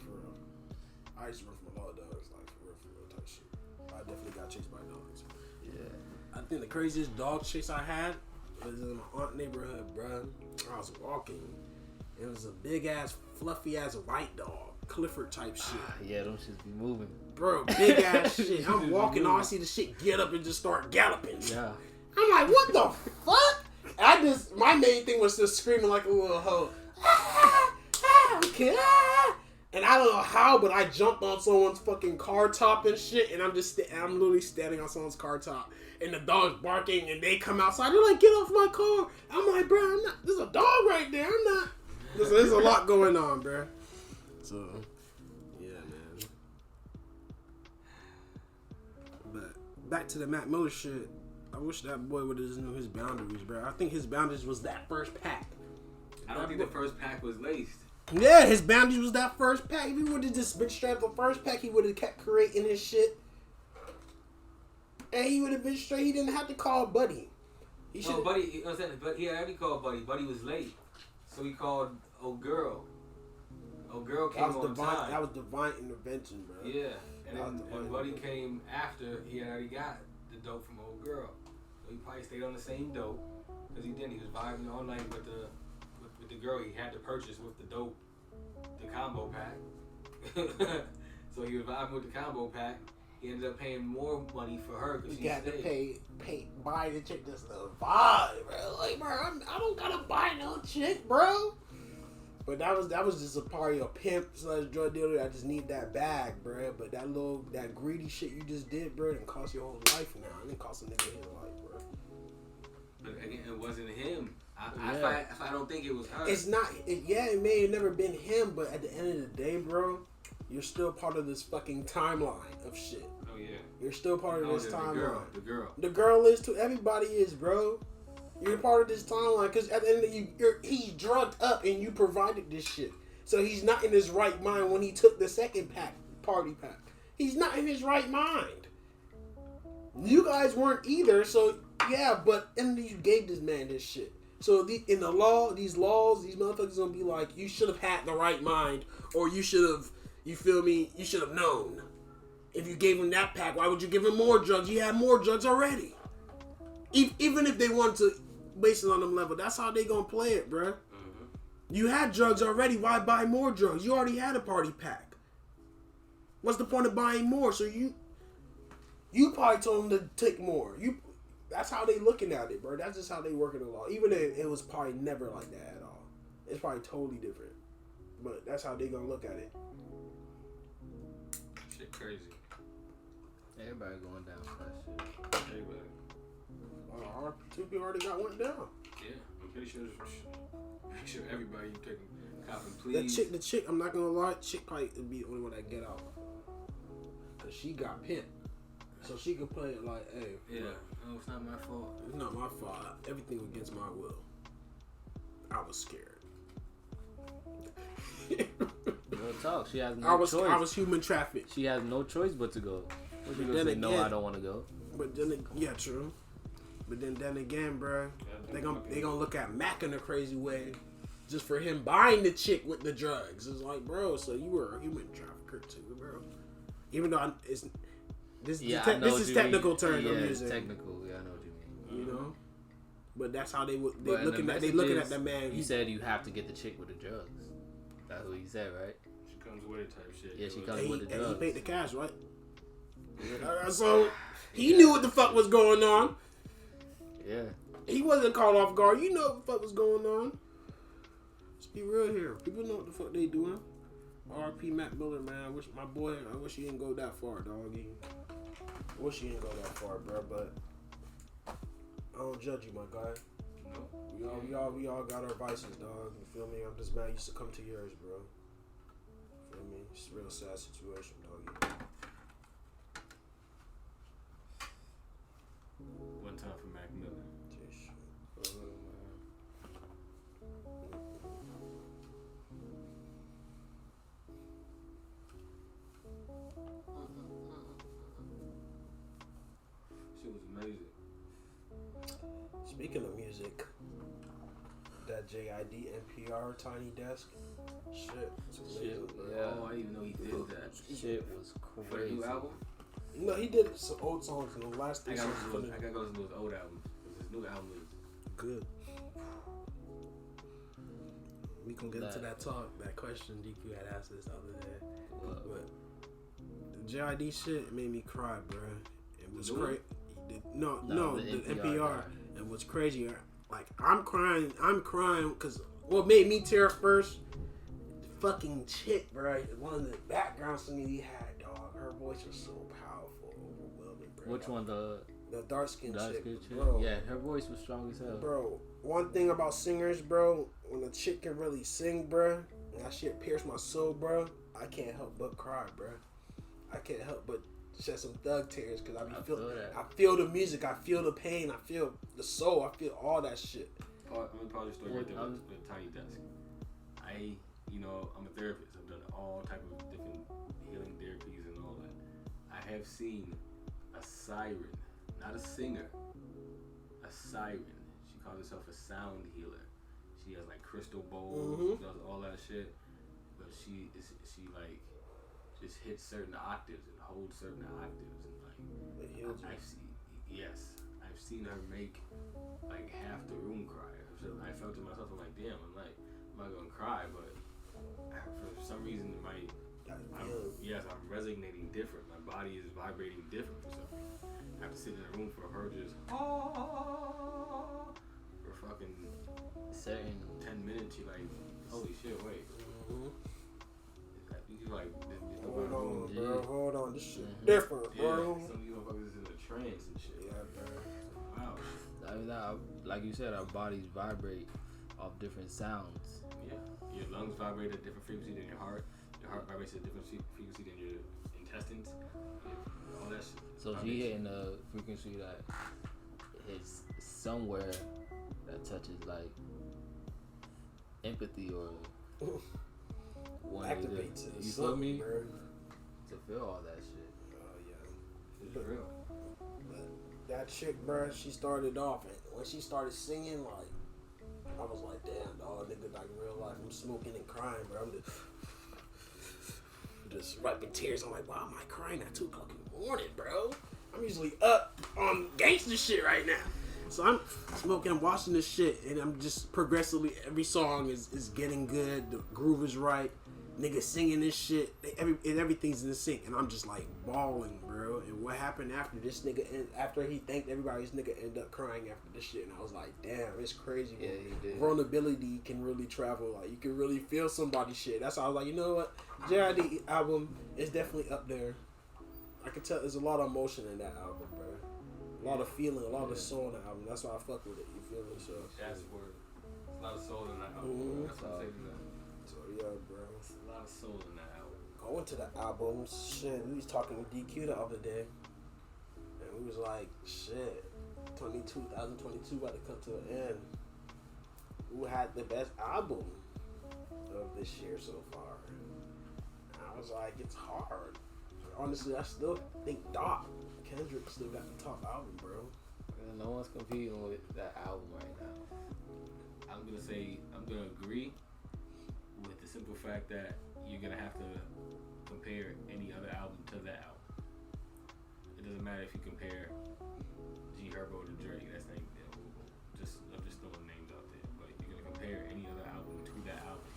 I used to run from a lot of dogs, like for real type shit. I definitely got chased by dogs. Yeah. I think the craziest dog chase I had was in my aunt neighborhood, bro. I was walking. It was a big ass, fluffy ass white dog, Clifford type shit. Yeah, them shits be moving. Bro, big ass shit. I'm walking, all I see the shit get up and just start galloping. Yeah. I'm like, what the fuck? My main thing was just screaming like a little hoe. Okay. And I don't know how, but I jumped on someone's fucking car top and shit, and I'm literally standing on someone's car top, and the dog's barking, and they come outside. They're like, get off my car. I'm like, bro, I'm not. There's a dog right there. I'm not. There's a lot going on, bro. So, yeah, man. But back to the Matt Miller shit. I wish that boy would have known his boundaries, bro. I think his boundaries was that first pack. I don't think the first pack was laced. Yeah, his boundaries was that first pack. If he would have just been straight up the first pack, he would have kept creating his shit. And he would have been straight. He didn't have to call Buddy. Buddy, you know what I'm saying? But he already called Buddy. Buddy was late. So he called old girl. Old girl came on time. That was divine intervention, bro. Yeah. And Buddy came after he already got the dope from old girl. So he probably stayed on the same dope. Because he didn't. He was vibing all night with the girl he had to purchase with the dope, the combo pack. So he was vibing with the combo pack. He ended up paying more money for her because she got stayed. to buy the chick just the vibe, bro. Like, bro, I don't gotta buy no chick, bro. But that was just a party of pimp / drug dealer. I just need that bag, bro. But that greedy shit you just did, bro, didn't cost your whole life now. It didn't cost a nigga his life, bro. But again, it wasn't him. I don't think it was her. It's not. It may have never been him, but at the end of the day, bro, you're still part of this fucking timeline of shit. Oh yeah. You're still part of this timeline. The girl is too. Everybody is, bro. You're part of this timeline because at the end of he's drugged up and you provided this shit. So he's not in his right mind when he took the second party pack. He's not in his right mind. You guys weren't either. So yeah, but and you gave this man this shit. So in the law, these motherfuckers gonna be like, you should have had the right mind, or you should have, you feel me? You should have known. If you gave him that pack, why would you give him more drugs? You had more drugs already. Even if they wanted to base it on them level, that's how they gonna play it, bruh. Mm-hmm. You had drugs already. Why buy more drugs? You already had a party pack. What's the point of buying more? So you probably told them to take more. That's how they looking at it, bro. That's just how they working the law. Even if it was probably never like that at all. It's probably totally different. But that's how they gonna look at it. Shit crazy. Everybody going down for that shit. Everybody. Our two people already got one down. Yeah, I'm pretty sure. Make sure everybody taking copping, please. The chick, I'm not gonna lie, chick probably would be the only one that get out. Cause she got pimped. So she could play it like, hey. Yeah, no, it's not my fault. It's not my fault. Everything was against my will. I was scared. Real talk. She has no choice. I was human trafficked. She has no choice but to go. What you But gonna then say? No, again- I don't want to go. But then, yeah, true. But then again, bro, they gonna look at Mac in a crazy way, just for him buying the chick with the drugs. It's like, bro, so you were a human trafficker too, bro. Even though this is technical terms I'm using. It's technical. Yeah, I know what you mean. You know, but that's how they But looking the at message is, that man. You said you have to get the chick with the drugs. That's what he said, right? She comes with it type shit. Yeah, she Yo, comes with the and drugs. he paid the cash, right? So he knew what the fuck was going on. Yeah. He wasn't caught off guard. You know what the fuck was going on. Let's be real here. People know what the fuck they doing. R.P. Matt Miller, man. I wish he didn't go that far, doggy. I wish he didn't go that far, bro. But I don't judge you, my guy. We all got our vices, dog. You feel me? I'm just mad you succumb to yours, bro. Feel me? It's a real sad situation, doggy. One time for Mac Miller. Shit was amazing. Speaking of music, that JID NPR Tiny Desk, shit, it's amazing, bro. Yeah. Oh, I didn't even know he did that. Shit was For the crazy. new album? No, he did some old songs and the last I three gotta songs. go listen to his old albums. His new album is Good. We can get into that talk, that question DQ had asked us the other day. But the JID shit made me cry, bro. It was crazy. No, the NPR. And what's crazy, like I'm crying because what made me tear up first, the fucking chick, bro. One of the background singing he had, dog. Her voice was so powerful, overwhelming, bro. Which one? The dark skin chick, chick? bro. Yeah, her voice was strong as hell. Bro, one thing about singers, bro, when a chick can really sing, bro, and that shit pierced my soul, bro, I can't help but cry, bro. I can't help but shed some thug tears because I feel the music, I feel the pain, I feel the soul, I feel all that shit. Let me pause your story right there with the Tiny Desk. I'm a therapist. I've done all type of different healing therapies and all that. I have seen a siren, not a singer, a siren. She calls herself a sound healer. She has like crystal bowls, does all that shit. But she like just hits certain octaves and holds certain octaves and like I've seen her make like half the room cry. I felt to myself, I'm like, damn, I'm not gonna cry, but for some reason I'm resonating different. My body is vibrating different for some reason. I have to sit in a room for her just for fucking certain 10 minutes. She like, holy shit, wait. You like, hold on, bro. Hold on. This shit different, bro. Some of you motherfuckers is in a trance and shit. Yeah, bro. Wow. Like you said, our bodies vibrate off different sounds. Yeah. Your lungs vibrate at a different frequency than your heart. Your heart vibrates at a different frequency than your intestines. All that shit. So she hitting a frequency that hits somewhere that touches like empathy or activates it. You feel me? Bro. To feel all that shit. Oh yeah. It's real. But that chick, bro, she started off, and when she started singing, like, I was like, damn, dog, nigga, like in real life, I'm smoking and crying, bro. I'm just wiping tears. I'm like, why am I crying at 2 o'clock in the morning, bro? I'm usually up on gangster shit right now. So I'm smoking, I'm watching this shit, and I'm just progressively, every song is getting good, the groove is right, niggas singing this shit, everything's in sync, and I'm just like bawling, bro. bro. And what happened after this nigga? After he thanked everybody, this nigga ended up crying after this shit. And I was like, damn, it's crazy. Yeah, he did. Vulnerability can really travel. Like, you can really feel somebody's shit. That's why I was like, you know what? JID album is definitely up there. I can tell there's a lot of emotion in that album, bro. A lot of feeling, a lot of soul in the album. That's why I fuck with it. You feel me? So That's word. There's a lot of soul in that album. Mhm. That's what I'm saying. So yeah, bro. There's a lot of soul in that album. Going to the albums, shit. We was talking with DQ the other day, and we was like, shit, 2022 about to come to an end. Who had the best album of this year so far? And I was like, it's hard. Honestly, I still think Kendrick still got the top album, bro. No one's competing with that album right now. I'm gonna agree with the simple fact that you're gonna have to compare any other album to that album. It doesn't matter if you compare G Herbo to Drake. That's not I'm just throwing names out there. But you're gonna compare any other album to that album.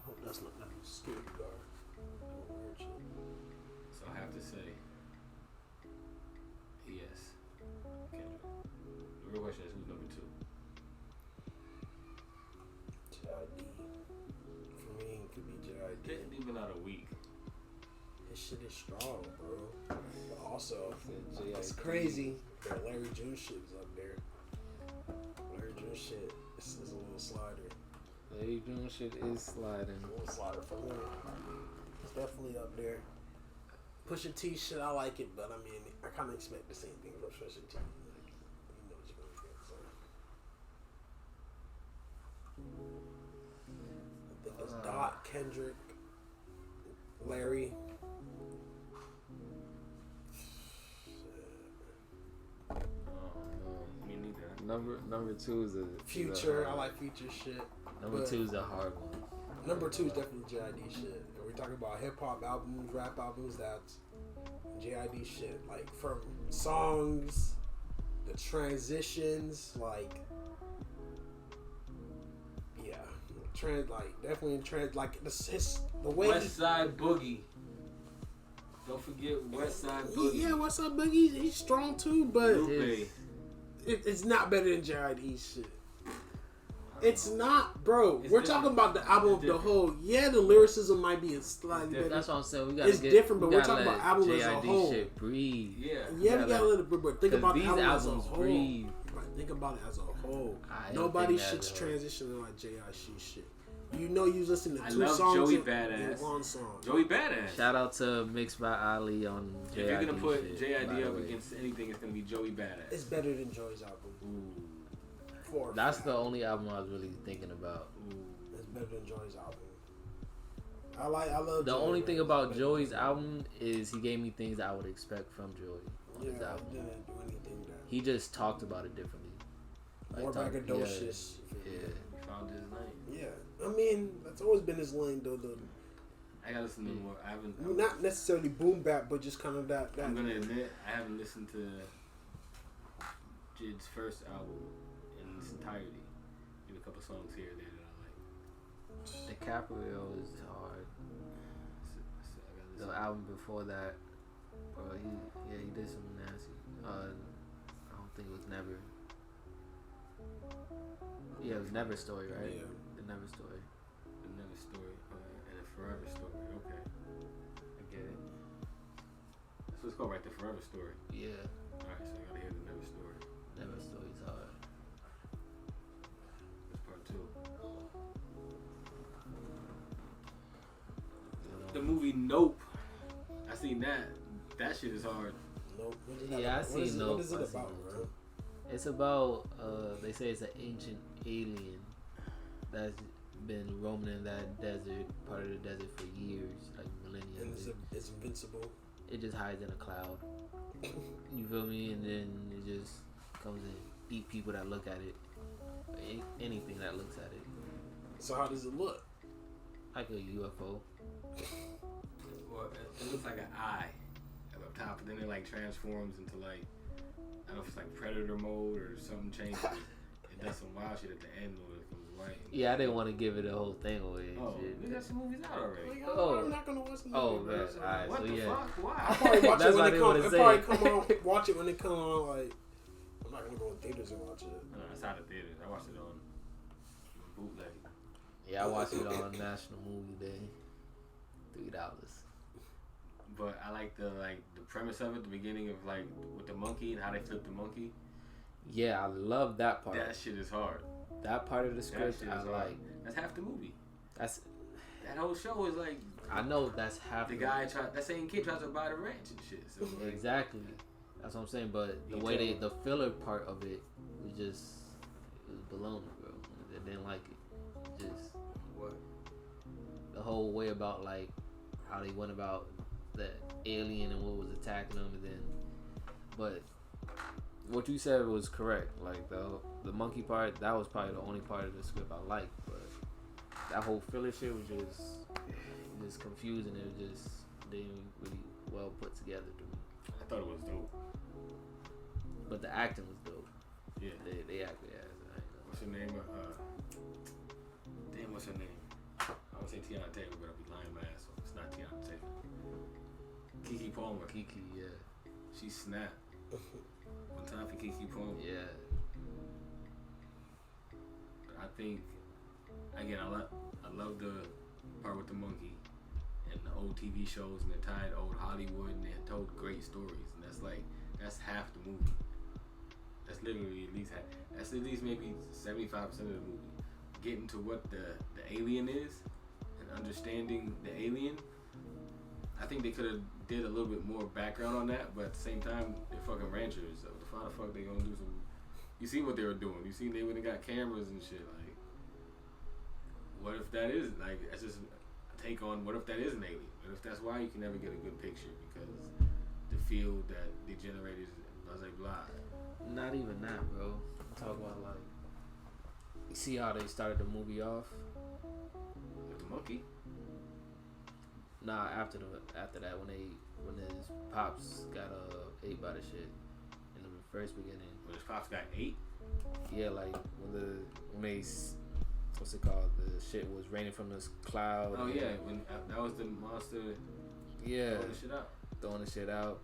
Hope that's not that security guard. Weird shit. So I have to say, yes, Kendrick. The real question is who's number two? JID. For me, it could be JID. Didn't even out a week. His shit is strong, bro. But also, JID. it's crazy that Larry June shit is up there. Larry June shit is a little slider. Larry June shit is sliding. A little slider for me. It's definitely up there. Pusha T shit, I like it, but I mean, I kind of expect the same thing from Pusha T. Like, you know what you're gonna get, so. I think it's Dot, Kendrick, Larry. Me neither. Number two is a Future, I like Future shit. Number but two is a hard one. Number two is definitely JID shit. And we're talking about hip hop albums, rap albums, that's JID shit. Like from songs, the transitions, like yeah, like the way West Side Boogie. Don't forget West Side Boogie. Yeah, West Side Boogie, he's strong too, but Lupe. it's not better than JID shit. It's not, bro. It's We're different. talking about the album of the different. whole. Yeah, the lyricism might be a slightly better. That's what I'm saying. We gotta It's different, but we're talking about album as a JID whole. shit breathe. Yeah. Yeah, we gotta let it breathe, but think about the these album as a albums whole. breathe. Right, think about it as a whole. I Nobody think shit's that's a- transitioning like JID shit. You know, you listen to I two love songs Joey in Badass. one song. Joey Badass. Shout out to Mixed by Ali on JID. If you're gonna put shit, JID by the up way. against anything, it's gonna be Joey Badass. It's better than Joey's album. Ooh. For a That's fact. the only album I was really thinking about. Ooh. It's better than Joey's album. I love. The Joey, only man. thing about Joey's album is he gave me things I would expect from Joey on Yeah, his I album. didn't do anything that. He just talked about it differently. More talk- braggadocious. Yeah. He found his lane. Yeah, I mean that's always been his lane though. I gotta listen to more. I haven't. Not necessarily boom bap, but just kind of that. I'm gonna admit I haven't listened to Jid's first album in its entirety. Maybe a couple songs here and there that I like. DiCaprio is hard. So I gotta The listen. album before that, bro, he did some nasty. I don't think it was Never. Yeah, it was Never Story, right? Yeah. The Never Story. Another story and a Forever story. Okay, I get it. That's what it's called, right? The Forever story. Yeah, All right, so I gotta hear the Never story. Never Story's hard. That's part two. The movie Nope. I seen that. That shit is hard. Nope. What is Yeah, that I about? seen What is it Nope. I seen about, Nope, bro? It's about they say it's an ancient alien that's been roaming in that desert, part of the desert for years, like millennia. And it's invincible. It just hides in a cloud. You feel me? And then it just comes and eat people that look at it. Anything that looks at it. So how does it look? Like a UFO. Well, it looks like an eye up top, but then it like transforms into like, I don't know if it's like predator mode or something changes. It does some wild shit at the end when it comes white. Yeah, I didn't want to give it the whole thing away. Oh, Shit. we got some movies out already. I'm not gonna watch the movie. Oh, bro. man. So, Alright, What so the yeah. fuck? Why? I'll probably watch That's it why when they it comes. wanna I'll say probably it. come on. Watch it when it come on. Like, I'm not gonna go in theaters and watch it. It's out of theaters. I watched it on bootleg. Yeah, I watched it on National Movie Day. $3. But I like the premise of it, the beginning of like with the monkey and how they flip the monkey. Yeah, I love that part. That shit is hard. That part of the That script, shit is I hard. like. That's half the movie. That's. That whole show is like I know that's half. the guy that same kid tries to buy the ranch and shit. So like, Exactly. That's what I'm saying. But the You way tell the filler part of it was just, it was baloney, bro. I didn't like it. Just what? the whole way about like how they went about the alien and what was attacking them, and then, but what you said was correct. Like the monkey part, that was probably the only part of the script I liked. But that whole filler shit was just confusing. It was just didn't really well put together to me. I thought it was dope. But the acting was dope. Yeah. They acted as I know. What's her name? Damn, what's her name? I would say Tiana Taylor, but I'll be lying my ass off. It's not Tiana Taylor. Kiki Palmer. Kiki, yeah. She snapped. One time for Kiki Palmer. Yeah. I think again, I love the part with the monkey and the old TV shows, and they tied old Hollywood, and they told great stories, and that's half the movie. That's literally at least half. That's at least maybe 75% of the movie. Getting to what the alien is and understanding the alien. I think they could have did a little bit more background on that, but at the same time, they're fucking ranchers. So how the fuck they gonna do some? You see what they were doing. You see they would've got cameras and shit. Like, what if that is like? That's just a take on what if that is an alien? What if that's why you can never get a good picture because the field that they generated blah blah blah. Not even that, bro. I'm talking about like, you see how they started the movie off? With the monkey. Nah, after that when his pops got ate by the shit in the first beginning. When his pops got ate. Yeah, like when they what's it called? The shit was raining from this cloud. Oh yeah, when that was the monster. Yeah. Throwing the shit out.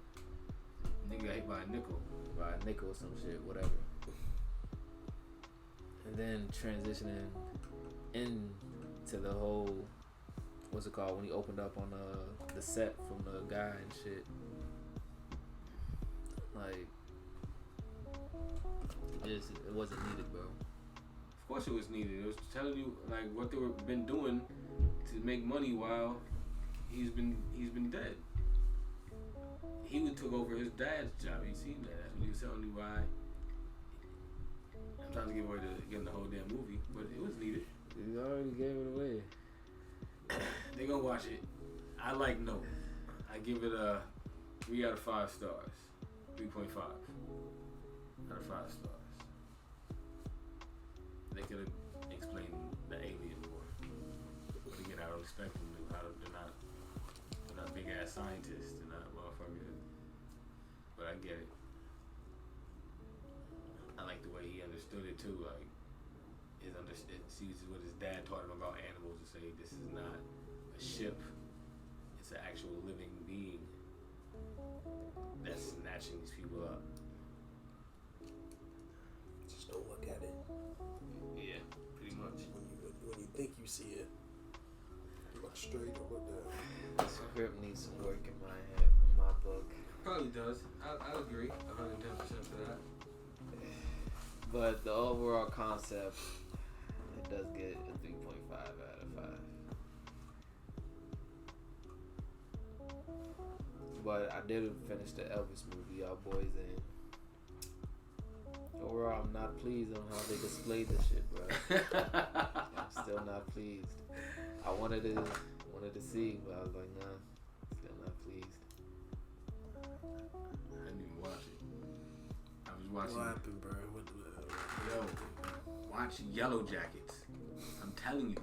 Nigga got hit by a nickel. By a nickel or some shit, whatever. And then transitioning into the whole, what's it called, when he opened up on the set from the guy and shit. Like, it wasn't needed, bro. Of course it was needed. It was telling you like what they were been doing to make money while he's been dead. He took over his dad's job. You seen that? That's what he was telling you why. I'm trying to give away the whole damn movie, but it was needed. You already gave it away. They gonna watch it. I like No. I give it a 3 out of 5 stars. 3.5 out of 5 stars. They could have explained the alien more. But again, I don't expect them to. They're not big ass scientists. They're not motherfuckers. But I get it. I like the way he understood it too. Like sees what his dad taught him about animals, to say this is not a ship. It's an actual living being that's snatching these people up. Just don't look at it. Yeah, pretty much. When you think you see it, look straight or look down. The script needs some work in my head, in my book. Probably does. I agree 110% for that. But the overall concept, it does get a 3.5 out of 5. But I did finish the Elvis movie, Y'all Boys, and overall I'm not pleased on how they displayed this shit, bro. I'm still not pleased. I wanted to see, but I was like, nah, still not pleased. I didn't even watch it. I was watching. What happened, bro? Yo, watch Yellow Jackets. I'm telling you.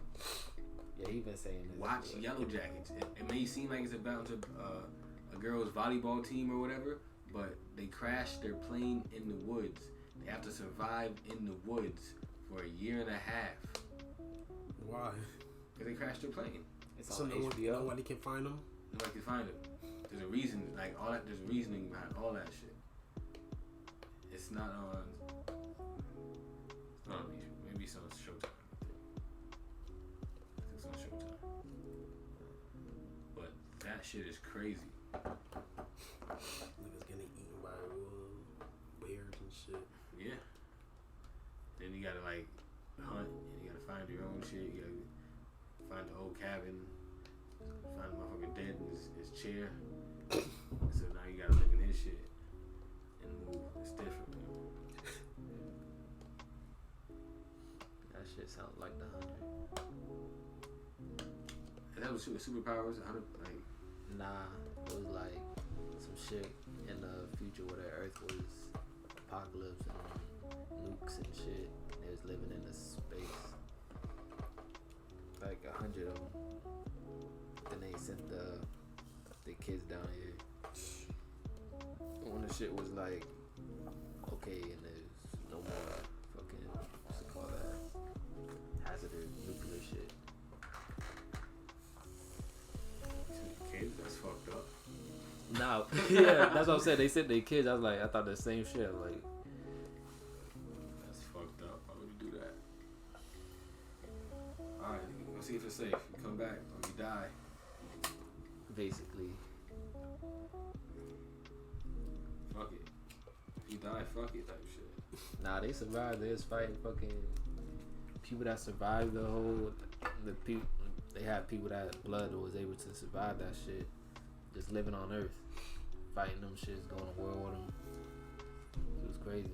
Yeah, he been saying this. Watch Yellow Jackets. It may seem like it's about a girls' volleyball team or whatever, but they crashed their plane in the woods, They have to survive in the woods for a year and a half. Why? Because they crashed their plane. It's So on nobody HBO. can find them? Nobody can find them. There's a reason, like all that. There's reasoning behind all that shit. It's not on. It's not on YouTube. Maybe it's on Showtime. I think it's on Showtime. But that shit is crazy. Niggas getting eaten by bears and shit. Yeah. Then you gotta like hunt, and you gotta find your own shit. You gotta find the old cabin, find the motherfucker dead in his chair. So now you gotta live in his shit and move. It's different, man. That shit sounds like the 100. And that was superpowers. 100, like Nah, it was like some shit in the future where the Earth was apocalypse and nukes and shit. They was living in the space. Like 100 of them. Then they sent the kids down here. When the shit was like, okay, and there's no more fucking, what's it called, that hazardous nuclear shit. kids, that's fucked up. Nah, yeah, that's what I'm saying. They sent their kids. I was like, I thought the same shit. Like, That's fucked up. Why would you do that? Alright, let's see if it's safe. You come back or you die. basically, Fuck it. If you die, fuck it type shit. nah, they survived. They was fighting fucking people that survived the people. They had people that blood that was able to survive that shit, just living on Earth, fighting them shits, going to war with them. It was crazy.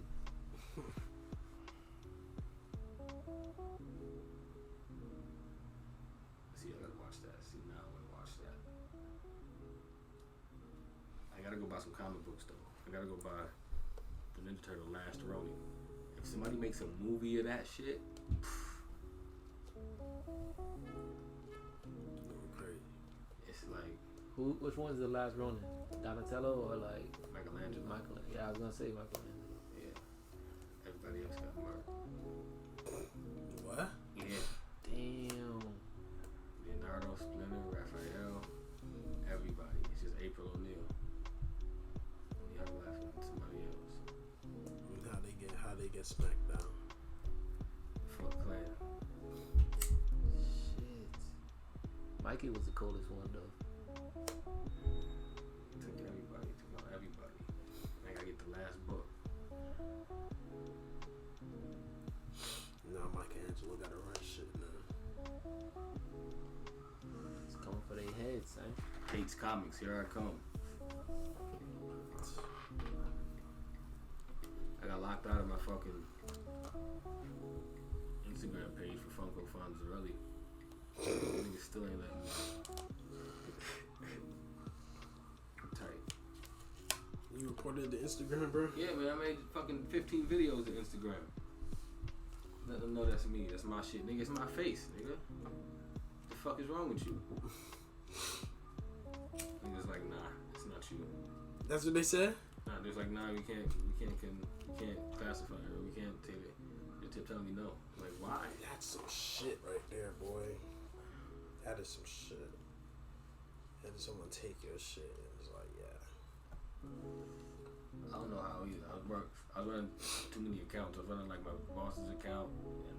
See, I gotta watch that. See, now I wanna watch that. I gotta go buy some comic books though. I gotta go buy the Ninja Turtle Last Ronin. If somebody makes a movie of that shit, Crazy. it's like Which one's the last Ronin? Donatello or like Michelangelo. Yeah, I was gonna say Michelangelo. Yeah. Everybody else got murdered. What? Yeah. Damn. Leonardo, Splinter, Raphael, everybody. It's just April O'Neil. You have to laugh at somebody else. How they get smacked down. Foot Clan. Shit. Mikey was the coolest one though. Took everybody. Took out everybody. I gotta get the last book. Now Michelangelo gotta run shit now. It's coming for their heads, son. Hates comics. Here I come. I got locked out of my fucking Instagram page for Funko Funds early. Niggas still ain't letting me. Tight. You recorded the Instagram, bro? Yeah, man, I made fucking 15 videos to Instagram. Let them know that's me. That's my shit, nigga. It's my face, nigga. The fuck is wrong with you? Niggas like, nah, it's not you. That's what they said? Nah, there's like, nah, we can't classify her. We can't take it. They're telling me no. I'm like, why? That's some shit right there, boy. That is some shit. That is someone take your shit and it's like, yeah. I don't know how either. I was running too many accounts. I was running like my boss's account, and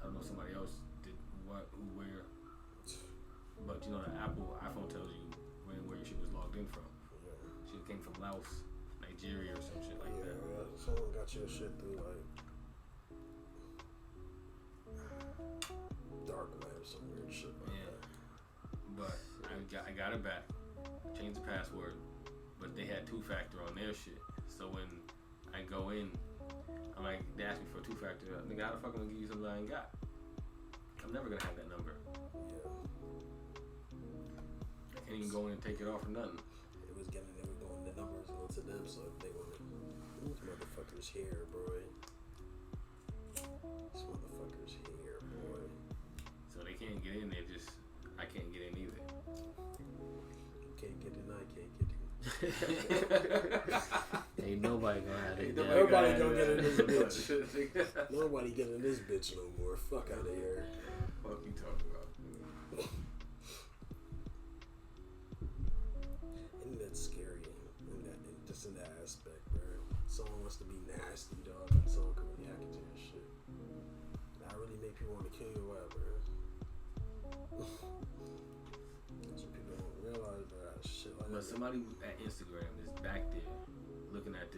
I don't know somebody else did what, who, where. But you know, the iPhone tells you where your shit was logged in from. Yeah. Shit came from Laos, Nigeria, or some shit like that. Yeah, someone got your shit through like dark web, some weird shit like that. But I got it back. Changed the password, but they had 2-factor on their shit. So when I go in, I'm like, they asked me for a 2-factor. Nigga, how the fuck am I gonna give you something I ain't got? I'm never gonna have that number. Yeah. I can't even go in and take it off or nothing. They were going the numbers onto them, so if they wanted these motherfuckers here, boy. These motherfuckers here, boy. So they can't get in. I can't get in either. You can't get in, I can't get in. They Ain't nobody gonna have it. Nobody gonna get in this bitch. Nobody getting this bitch no more. Fuck out of here. Fuck you talking about? Isn't that scary? Just in that aspect, bro. Someone wants to be nasty, dog, and someone can really hack into your shit. That really make people want to kill you, whatever. That's what people don't realize, bro. Shit like But that. somebody at Instagram is back there looking at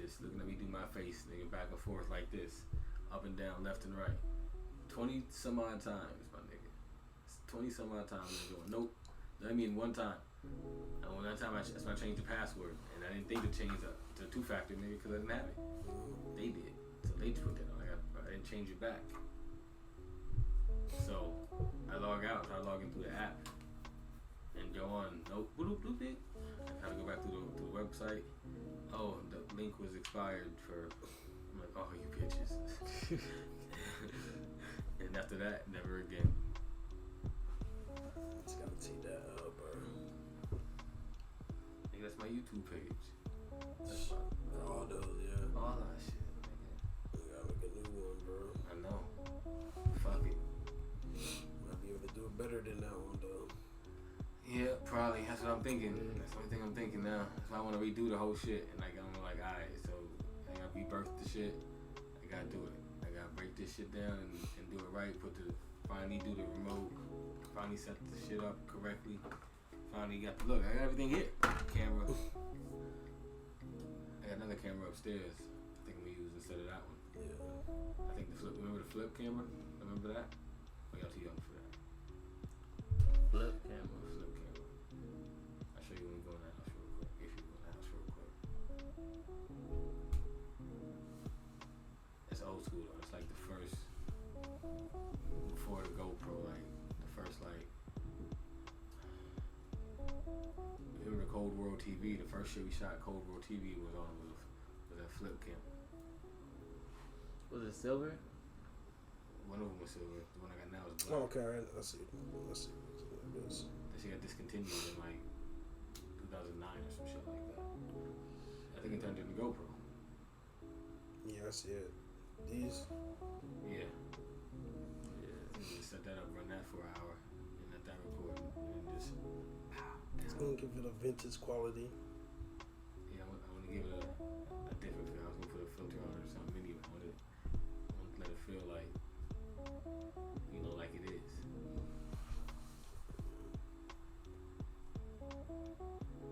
me do my face, nigga, back and forth like this, up and down, left and right. 20 some odd times, my nigga. 20 some odd times they're going, nope. I mean, one time. And one time I changed the password, and I didn't think to change to two-factor, nigga, because I didn't have it. They did. So they put that on. I didn't change it back. So I log out, try to log in through the app, and go on, nope, bloop, bloop, bloop. I try to go back through the website. Oh, the link was expired for, I'm like, oh, you bitches. And after that, never again. Just gotta tee that up, bro. Nigga, that's my YouTube page. All those, yeah. All that shit, nigga. We gotta make a new one, bro. I know. Fuck it. Might be able to do it better than that one, though. Yeah, probably. That's what I'm thinking. That's the only thing I'm thinking now. So I want to redo the whole shit. And like, I'm like, alright, so I gotta rebirth the shit. I gotta do it. I gotta break this shit down and do it right. Finally do the remote. Finally set the shit up correctly. Finally got the look. I got everything here. Camera. I got another camera upstairs. I think I'm gonna use instead of that one. Yeah. I think the flip. Remember the flip camera? Remember that? Or y'all too young for that? Flip camera. Flip camera. I'll show you when we go in the house real quick. If you go in the house real quick. It's old school though. It's like the first before the GoPro, like the first like. Remember Cold World TV? The first shit we shot Cold World TV was that flip camera. Was it silver? One of them was silver. The one I got now is black. Oh, okay, let's see. That shit got discontinued in like 2009 or some shit like that. I think it turned into GoPro. Yeah, I see it. These? Yeah. Just set that up, run that for an hour, and let that record, and then just It's gonna give it a vintage quality. Yeah, I want to give it a different feel. I was gonna put a filter on it or something. Anyway, I want to let it feel like, like it is.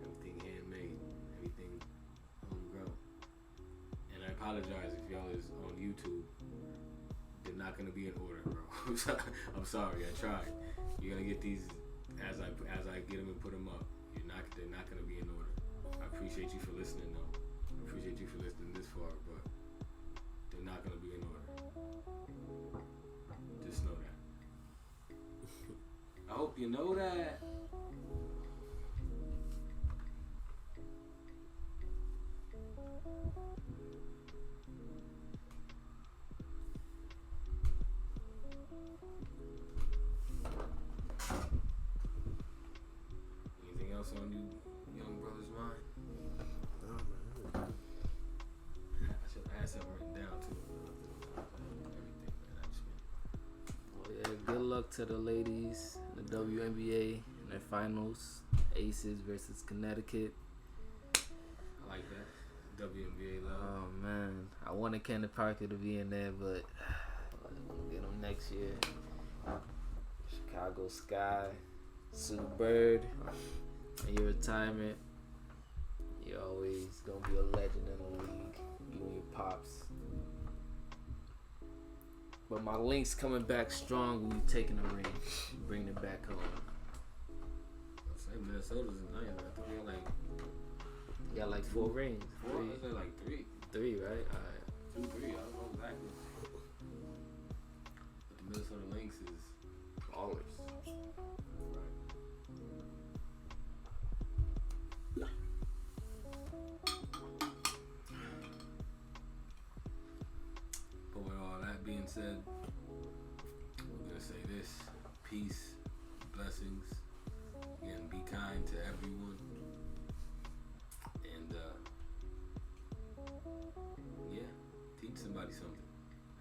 Everything handmade, everything homegrown. And I apologize if y'all is on YouTube. They're not gonna be in order, bro. I'm sorry. I tried. You're gonna get these as I get them and put them up. They're not gonna be in order. I appreciate you for listening, though. I appreciate you for listening this far, but they're not gonna be in order. Just know that. I hope you know that. Anything else on you young brother's mind? Oh, man. I should have had something written down too. Everything, man. I just been... Well, yeah, good luck to the ladies in the WNBA in their finals. Aces versus Connecticut. I like that. WNBA love. Oh man, I wanted Kenneth Parker to be in there, but we'll get him next year. Chicago Sky, Sue Bird, in your retirement, you're always gonna be a legend in the league. You and your pops. But my Lynx coming back strong when you taking the ring, bringing it back home. I say Minnesota's in nice. I think they You got like 4 rings. I say like 3. 3, right? Alright. 2, 3. I don't know exactly. But the Minnesota Lynx is Ballers. right. But with all that being said, we're gonna say this: peace, blessings, and be kind to everyone. And Yeah, teach somebody something.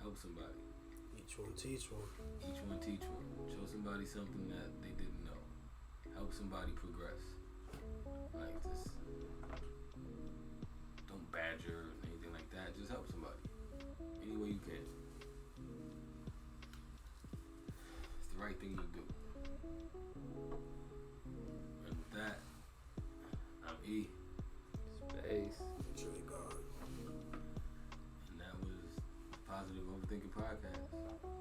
Help somebody. Each one teach one. Each one teach one. Show somebody something that they didn't know. Help somebody progress. Like just don't badger or anything like that. Just help somebody any way you can. It's the right thing to do. And with that, I'm E. Space. Enjoy God. And that was the Positive Overthinker Podcast.